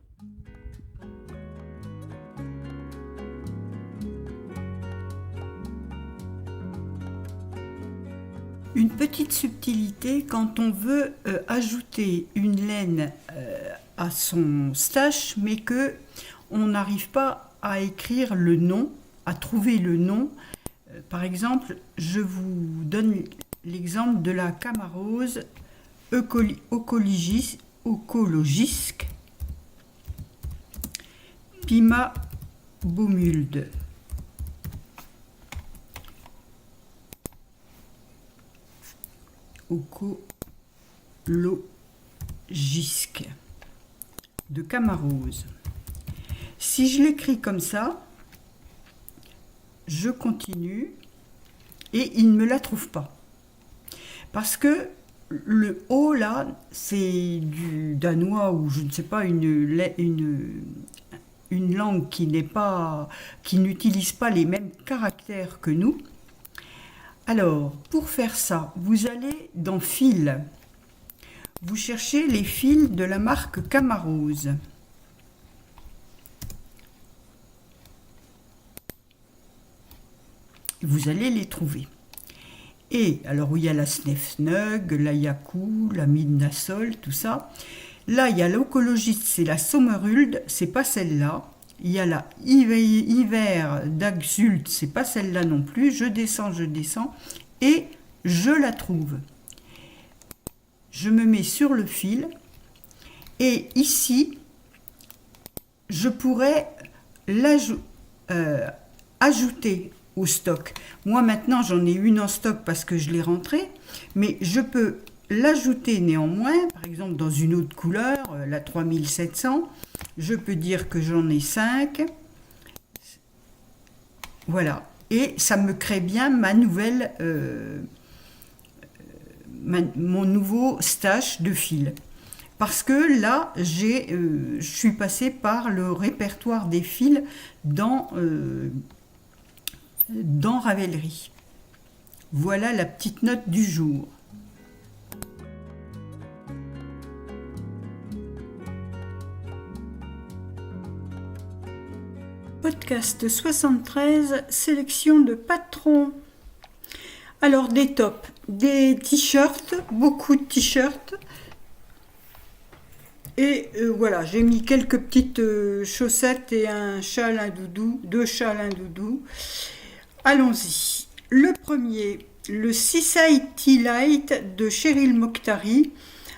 Une petite subtilité quand on veut ajouter une laine à son stash, mais que on n'arrive pas à écrire le nom, à trouver le nom. Par exemple, je vous donne l'exemple de la Camarose Ocologisque Pima Baumulde. Ocologisque de Camarose. Si je l'écris comme ça, je continue et il ne me la trouve pas. Parce que le O là, c'est du danois ou je ne sais pas, une langue qui n'utilise pas les mêmes caractères que nous. Alors, pour faire ça, vous allez dans Fils. Vous cherchez les fils de la marque Camarose. Vous allez les trouver. Et alors, où il y a la Snefnug, la Yaku, la Midnasol, tout ça. Là, il y a l'Ocologiste, c'est la Sommerhulde, c'est pas celle-là. Il y a la Hiver d'Axult, c'est pas celle-là non plus. Je descends, et je la trouve. Je me mets sur le fil et ici, je pourrais ajouter au stock. Moi maintenant j'en ai une en stock parce que je l'ai rentrée, mais je peux l'ajouter néanmoins, par exemple dans une autre couleur, la 3700, je peux dire que j'en ai 5, voilà, et ça me crée bien ma nouvelle, mon nouveau stash de fil. Parce que là, je suis passée par le répertoire des fils dans Ravelry. Voilà la petite note du jour. Podcast 73, sélection de patrons. Alors des tops, des t-shirts, beaucoup de t-shirts. Et voilà, j'ai mis quelques petites chaussettes et un châle, un doudou, 2 châles, un doudou. Allons-y. Le premier, le Society Light de Cheryl Mokhtari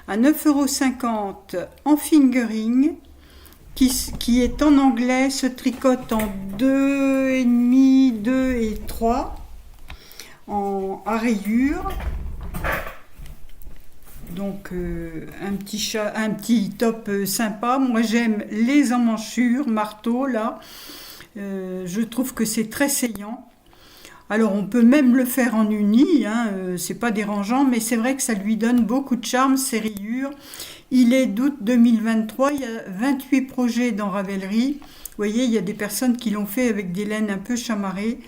à 9,50 € en fingering, qui est en anglais, se tricote en 2,5, 2 et 3 à rayures. Donc un petit top sympa. Moi j'aime les emmanchures, marteau là. Je trouve que c'est très saillant. Alors on peut même le faire en uni, hein, c'est pas dérangeant, mais c'est vrai que ça lui donne beaucoup de charme, ces rayures. Il est d'août 2023, il y a 28 projets dans Ravelry. Vous voyez, il y a des personnes qui l'ont fait avec des laines un peu chamarrées.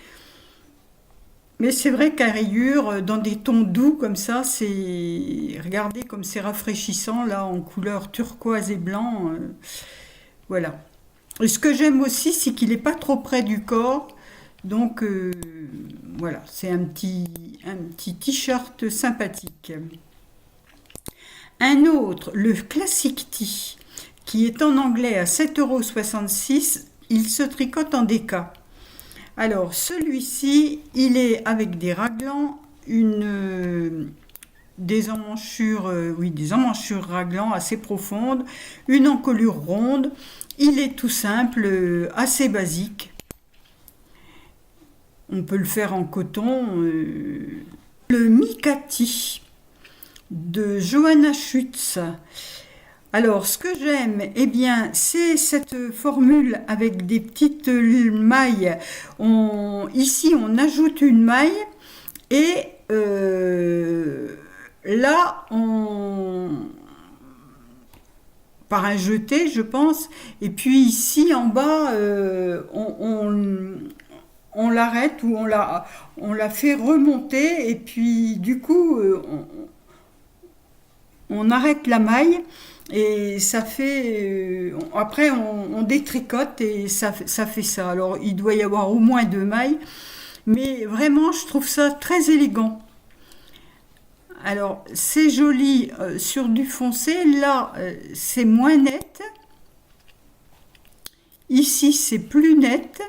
Mais c'est vrai qu'à rayures, dans des tons doux comme ça, regardez comme c'est rafraîchissant, là, en couleur turquoise et blanc. Voilà. Et ce que j'aime aussi, c'est qu'il n'est pas trop près du corps. Donc, voilà, c'est un petit t-shirt sympathique. Un autre, le Classic Tee, qui est en anglais à 7,66 €. Il se tricote en déca. Alors, celui-ci, il est avec des raglans, des emmanchures, des emmanchures raglans assez profondes, une encolure ronde. Il est tout simple, assez basique. On peut le faire en coton. Le Mikati de Johanna Schutz. Alors, ce que j'aime, eh bien, c'est cette formule avec des petites mailles. Ici, on ajoute une maille et là, par un jeté, je pense. Et puis ici, en bas, on l'arrête ou on la fait remonter. Et puis, du coup, on arrête la maille. Et ça fait... après, on détricote et ça fait ça. Alors, il doit y avoir au moins 2 mailles. Mais vraiment, je trouve ça très élégant. Alors, c'est joli sur du foncé. Là, c'est moins net. Ici, c'est plus net.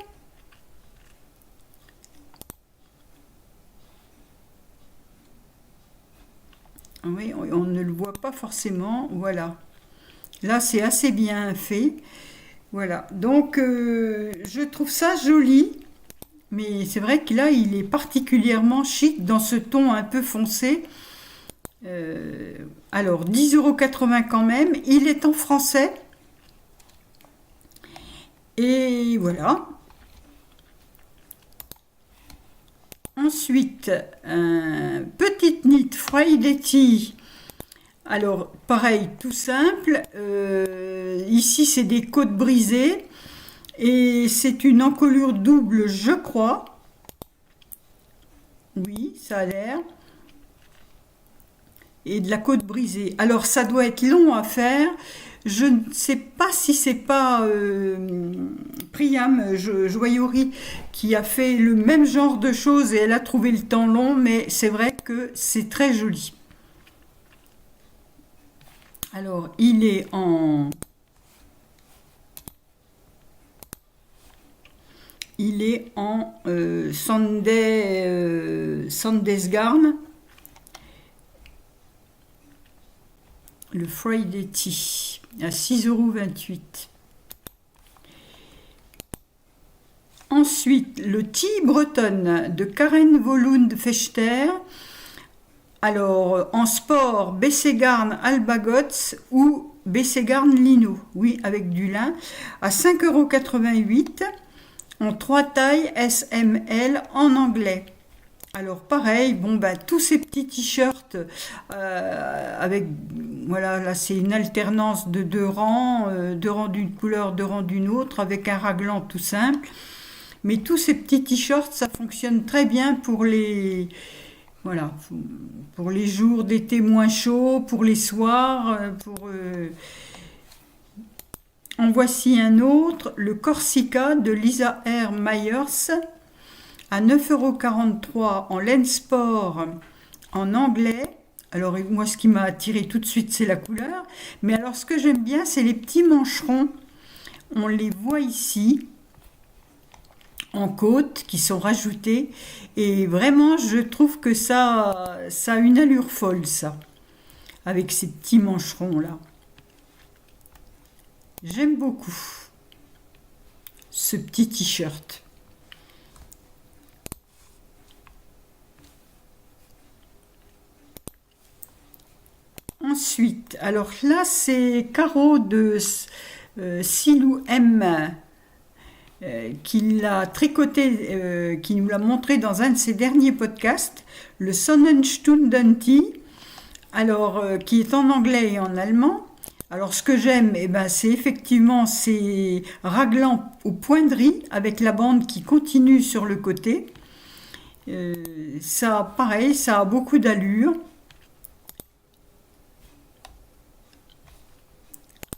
Oui, on ne le voit pas forcément. Voilà. Là, c'est assez bien fait. Voilà. Donc, je trouve ça joli. Mais c'est vrai que là, il est particulièrement chic dans ce ton un peu foncé. Alors, 10,80 € quand même. Il est en français. Et voilà. Ensuite, petite knit Friday Tee. Alors, pareil, tout simple. Ici, c'est des côtes brisées. Et c'est une encolure double, je crois. Oui, ça a l'air. Et de la côte brisée. Alors, ça doit être long à faire. Je ne sais pas si c'est pas Priam Joyerie qui a fait le même genre de choses et elle a trouvé le temps long, mais c'est vrai que c'est très joli. Alors, il est en Sandesgarn, le Friday Tee à 6,28 €. Ensuite, le Tee Breton de Karen Volund Fechter. Alors, en sport, Bességarn Albagots ou Bességarn Lino, oui, avec du lin, à 5,88 € en 3 tailles SML en anglais. Alors pareil, bon ben tous ces petits t-shirts avec, voilà, là c'est une alternance de 2 rangs, 2 rangs d'une couleur, 2 rangs d'une autre, avec un raglan tout simple. Mais tous ces petits t-shirts, ça fonctionne très bien pour les, voilà, pour les jours d'été moins chauds, pour les soirs, En voici un autre, le Corsica de Lisa R. Myers, à 9,43 € en laine sport en anglais. Alors moi ce qui m'a attiré tout de suite c'est la couleur, mais alors ce que j'aime bien c'est les petits mancherons, on les voit ici en côte qui sont rajoutés et vraiment je trouve que ça a une allure folle ça, avec ces petits mancherons là. J'aime beaucoup ce petit t-shirt. Ensuite, alors là c'est Caro de Silou M qui l'a tricoté, qui nous l'a montré dans un de ses derniers podcasts, le Sonnenstunden Tee, alors qui est en anglais et en allemand. Alors ce que j'aime, eh ben, c'est effectivement ces raglans aux pointeries avec la bande qui continue sur le côté. Ça, pareil, ça a beaucoup d'allure.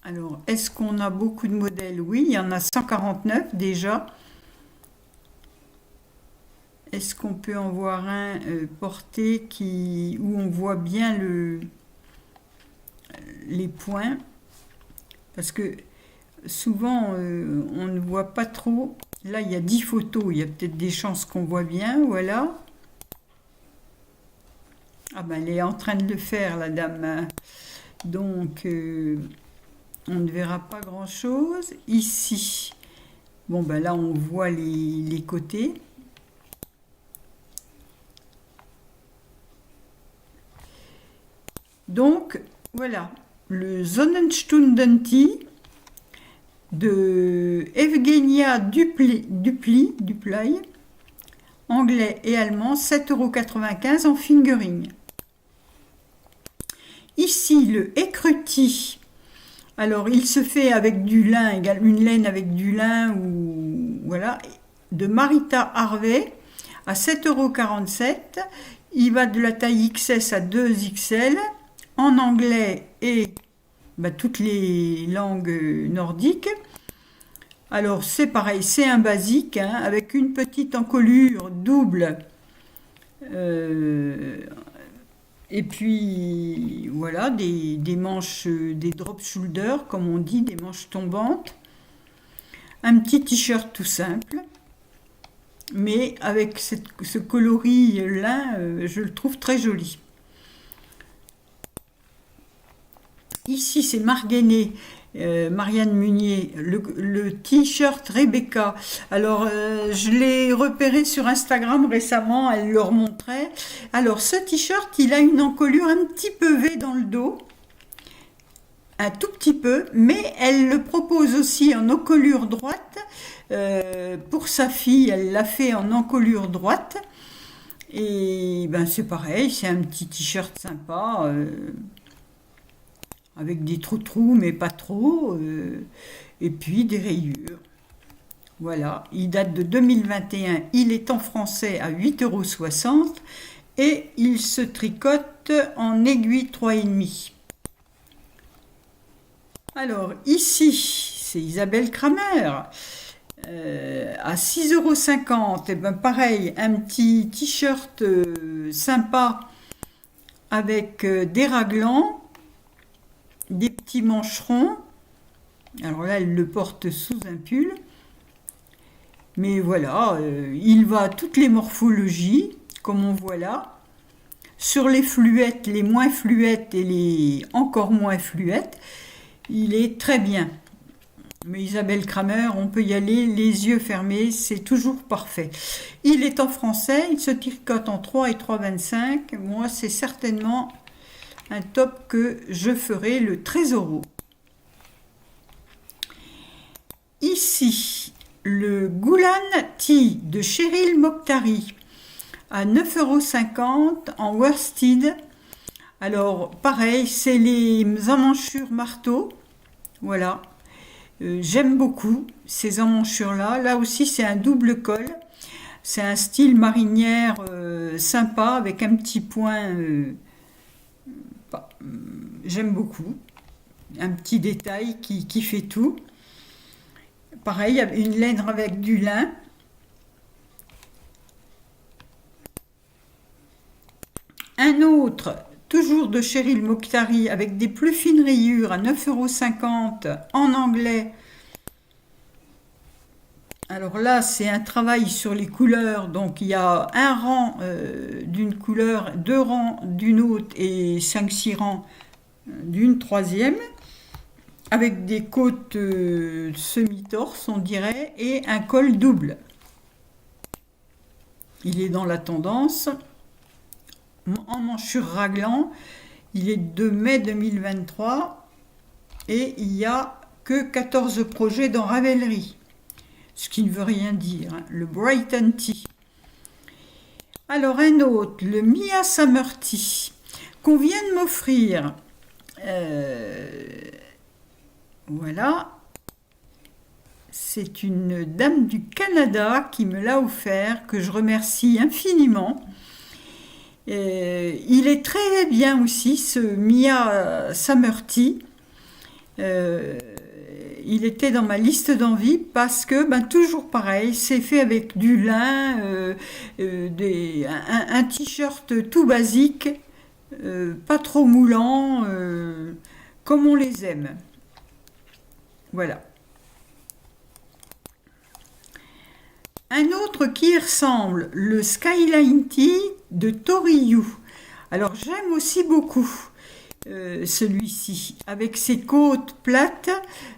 Alors, est-ce qu'on a beaucoup de modèles? Oui, il y en a 149 déjà. Est-ce qu'on peut en voir un porté où on voit bien les points? Parce que souvent, on ne voit pas trop. Là, il y a 10 photos. Il y a peut-être des chances qu'on voit bien. Voilà. Ah ben, elle est en train de le faire, la dame. Donc... on ne verra pas grand chose ici. Bon ben là on voit les côtés. Donc voilà le Sonnenstunden Tee de Evgenia Duplay, anglais et allemand, 7,95 € en fingering. Ici le Écruti. Alors, il se fait avec du lin, une laine avec du lin, ou voilà, de Marita Harvey à 7,47 €. Il va de la taille XS à 2XL, en anglais et toutes les langues nordiques. Alors, c'est pareil, c'est un basique, hein, avec une petite encolure double. Et puis voilà, des manches, des drop shoulders, comme on dit, des manches tombantes. Un petit t-shirt tout simple, mais avec ce coloris lin, je le trouve très joli. Ici, c'est Marguenet, Marianne Munier, le t-shirt Rebecca. Alors, je l'ai repéré sur Instagram récemment, elle le remontrait. Alors, ce t-shirt, il a une encolure un petit peu V dans le dos, un tout petit peu, mais elle le propose aussi en encolure droite. Pour sa fille, elle l'a fait en encolure droite. Et ben, c'est pareil, c'est un petit t-shirt sympa. Avec des trous, mais pas trop, et puis des rayures. Voilà, il date de 2021, il est en français à 8,60 € et il se tricote en aiguille 3,5. Alors ici, c'est Isabelle Kramer, à 6,50 €, et ben pareil, un petit t-shirt sympa avec des raglans, des petits mancherons. Alors là, elle le porte sous un pull. Mais voilà, il va à toutes les morphologies, comme on voit là. Sur les fluettes, les moins fluettes et les encore moins fluettes, il est très bien. Mais Isabelle Kramer, on peut y aller les yeux fermés, c'est toujours parfait. Il est en français, il se tricote en 3 et 3,25. Moi, c'est certainement un top que je ferai, le Trésoro. Ici, le Goulan Tea de Cheryl Mokhtari à 9,50 € en worsted. Alors, pareil, c'est les emmanchures marteau. Voilà. J'aime beaucoup ces emmanchures-là. Là aussi, c'est un double col. C'est un style marinière sympa avec un petit point. J'aime beaucoup. Un petit détail qui fait tout. Pareil, une laine avec du lin. Un autre, toujours de Cheryl Mokhtari, avec des plus fines rayures à 9,50 € en anglais. Alors là, c'est un travail sur les couleurs. Donc, il y a un rang d'une couleur, 2 rangs d'une autre et 5-6 rangs d'une troisième. Avec des côtes semi-torse, on dirait, et un col double. Il est dans la tendance. En manchure raglan, il est de mai 2023 et il n'y a que 14 projets dans Ravelry, ce qui ne veut rien dire, hein, le Brighton Tea. Alors un autre, le Mia Summer Tea, qu'on vient de m'offrir. Voilà, c'est une dame du Canada qui me l'a offert, que je remercie infiniment. Il est très bien aussi, ce Mia Summer Tea. Il était dans ma liste d'envie parce que, toujours pareil, c'est fait avec du lin, un t-shirt tout basique, pas trop moulant, comme on les aime. Voilà. Un autre qui ressemble, le Skyline Tea de Toriyu. Alors j'aime aussi beaucoup celui-ci, avec ses côtes plates,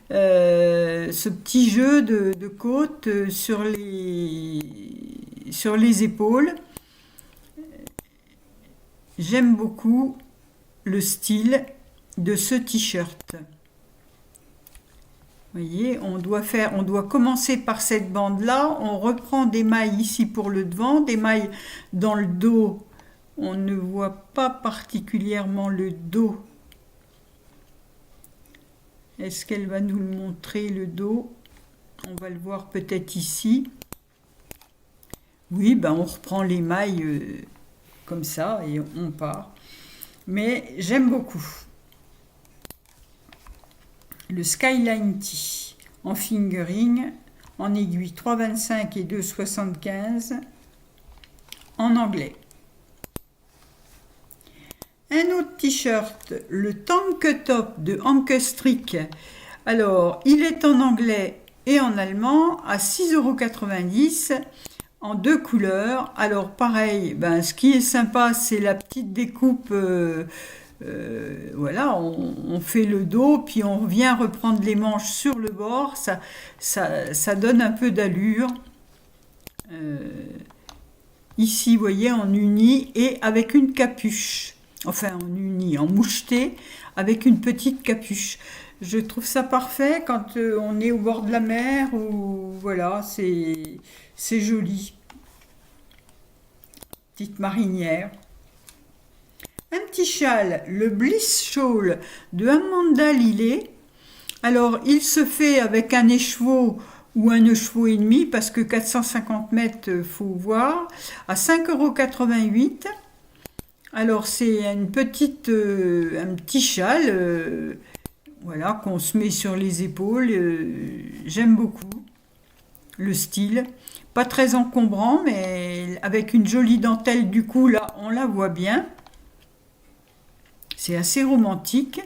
ce petit jeu de côtes sur les épaules. J'aime beaucoup le style de ce t-shirt. Vous voyez, on doit commencer par cette bande-là. On reprend des mailles ici pour le devant, des mailles dans le dos. On ne voit pas particulièrement le dos. Est-ce qu'elle va nous le montrer, le dos? On va le voir peut-être ici. Oui, on reprend les mailles comme ça et on part. Mais j'aime beaucoup. Le Skyline Tea en fingering, en aiguille 3,25 et 2,75 en anglais. Un autre t-shirt, le Tank Top de Anke Strick. Alors, il est en anglais et en allemand à 6,90 € en 2 couleurs. Alors, pareil, ce qui est sympa, c'est la petite découpe. Voilà, on fait le dos, puis on vient reprendre les manches sur le bord. Ça donne un peu d'allure. Ici, vous voyez, en uni et avec une capuche. Enfin, en uni, en moucheté, avec une petite capuche. Je trouve ça parfait quand on est au bord de la mer, ou voilà, c'est joli. Petite marinière. Un petit châle, le Bliss Shawl de Amanda Lillet. Alors, il se fait avec un écheveau ou un écheveau et demi, parce que 450 mètres, faut voir, à 5,88 €. Alors, c'est un petit châle, voilà, qu'on se met sur les épaules. J'aime beaucoup le style. Pas très encombrant, mais avec une jolie dentelle du cou, là, on la voit bien. C'est assez romantique.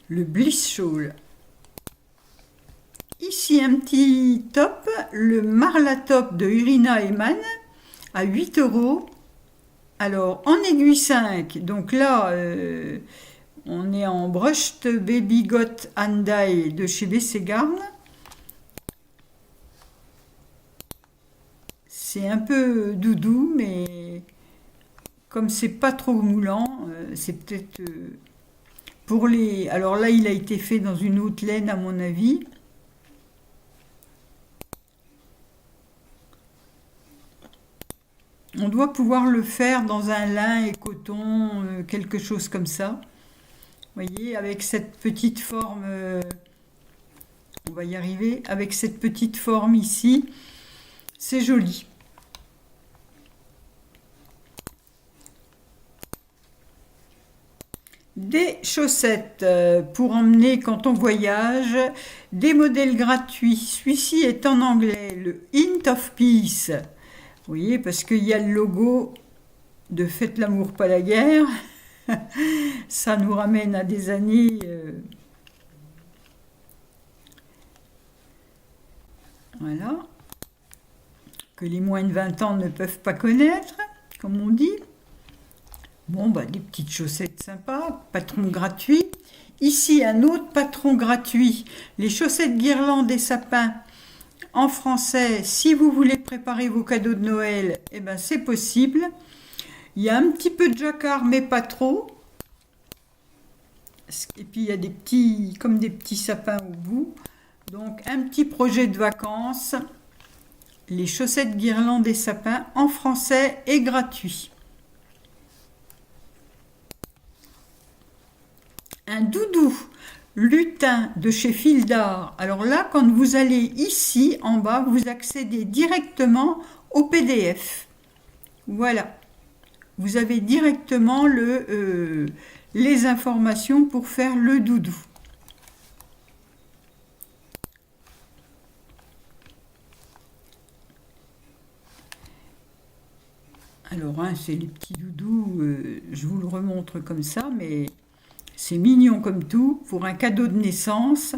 Le Bliss Shawl. Ici un petit top, le Marla Top de Irina Eman à 8 euros. Alors, en aiguille 5, donc là, on est en Brushed Baby Got and Dye de chez BC Garn. C'est un peu doudou, mais comme c'est pas trop moulant, c'est peut-être pour les... Alors là, il a été fait dans une haute laine, à mon avis. On doit pouvoir le faire dans un lin et coton, quelque chose comme ça. Vous voyez, avec cette petite forme, on va y arriver, avec cette petite forme ici, c'est joli. Des chaussettes pour emmener quand on voyage, des modèles gratuits. Celui-ci est en anglais, le Hint of Peace. Vous voyez, parce qu'il y a le logo de Faites l'amour, pas la guerre. Ça nous ramène à des années... voilà. Que les moins de 20 ans ne peuvent pas connaître, comme on dit. Bon, bah, des petites chaussettes sympas, patron gratuit. Ici, un autre patron gratuit, les chaussettes guirlandes et sapins. En français, si vous voulez préparer vos cadeaux de Noël, eh ben, c'est possible. Il y a un petit peu de jacquard, mais pas trop. Et puis, il y a des petits, comme des petits sapins au bout. Donc, un petit projet de vacances. Les chaussettes guirlandes et sapins en français et gratuit. Un doudou lutin de chez Fil d'Art. Alors là, quand vous allez ici en bas, vous accédez directement au PDF. Voilà. Vous avez directement les informations pour faire le doudou. Alors, hein, c'est les petits doudous, je vous le remontre comme ça, mais c'est mignon comme tout, pour un cadeau de naissance.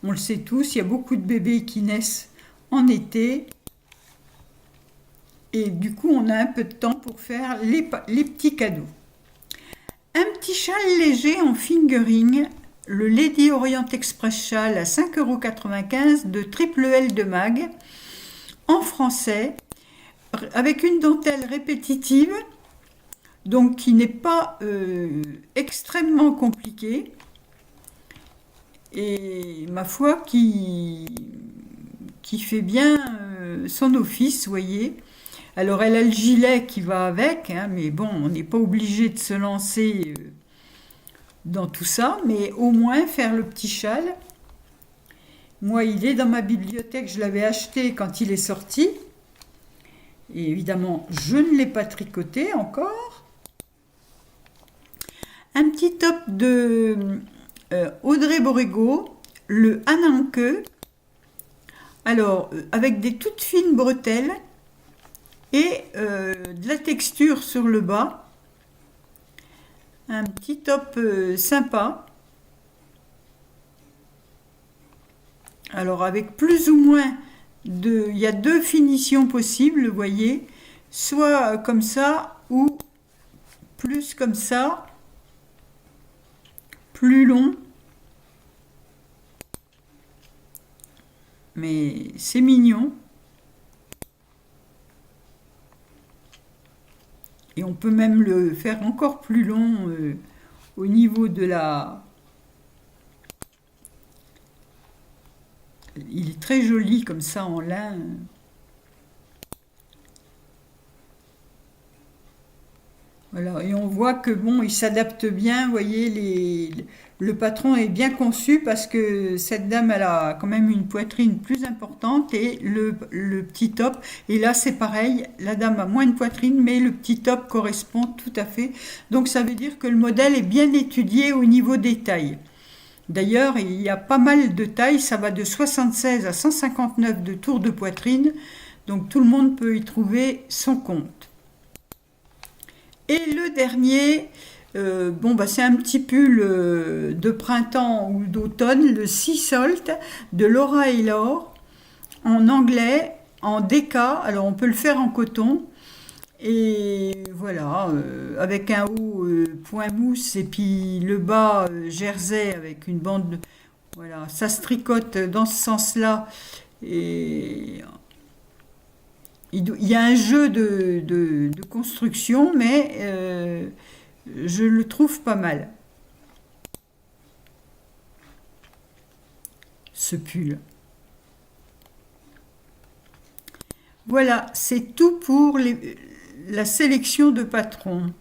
On le sait tous, il y a beaucoup de bébés qui naissent en été. Et du coup, on a un peu de temps pour faire les petits cadeaux. Un petit châle léger en fingering, le Lady Orient Express Châle à 5,95 € de Triple L de Mag, en français, avec une dentelle répétitive, donc qui n'est pas extrêmement compliquée, et ma foi qui fait bien son office, vous voyez. Alors elle a le gilet qui va avec, hein, mais bon, on n'est pas obligé de se lancer dans tout ça, mais au moins faire le petit châle. Moi, il est dans ma bibliothèque, je l'avais acheté quand il est sorti. Et évidemment, je ne l'ai pas tricoté encore. Un petit top de Audrey Borrego, le Ananke. Alors, avec des toutes fines bretelles et de la texture sur le bas. Un petit top sympa. Alors, avec plus ou moins il y a deux finitions possibles, vous voyez, soit comme ça ou plus comme ça, plus long, mais c'est mignon. Et on peut même le faire encore plus long au niveau de la... Il est très joli comme ça en lin. Voilà, et on voit que bon, il s'adapte bien, vous voyez, le patron est bien conçu parce que cette dame, elle a quand même une poitrine plus importante et le petit top, et là c'est pareil, la dame a moins de poitrine, mais le petit top correspond tout à fait. Donc ça veut dire que le modèle est bien étudié au niveau des tailles. D'ailleurs, il y a pas mal de tailles, ça va de 76 à 159 de tour de poitrine, donc tout le monde peut y trouver son compte. Et le dernier, c'est un petit pull de printemps ou d'automne, le Sea Salt de Laura Taylor, en anglais, en DK, alors on peut le faire en coton, Et voilà, avec un haut point mousse et puis le bas jersey avec une bande. Voilà, ça se tricote dans ce sens-là. Et il y a un jeu de construction, mais je le trouve pas mal, ce pull. Voilà, c'est tout pour la sélection de patrons.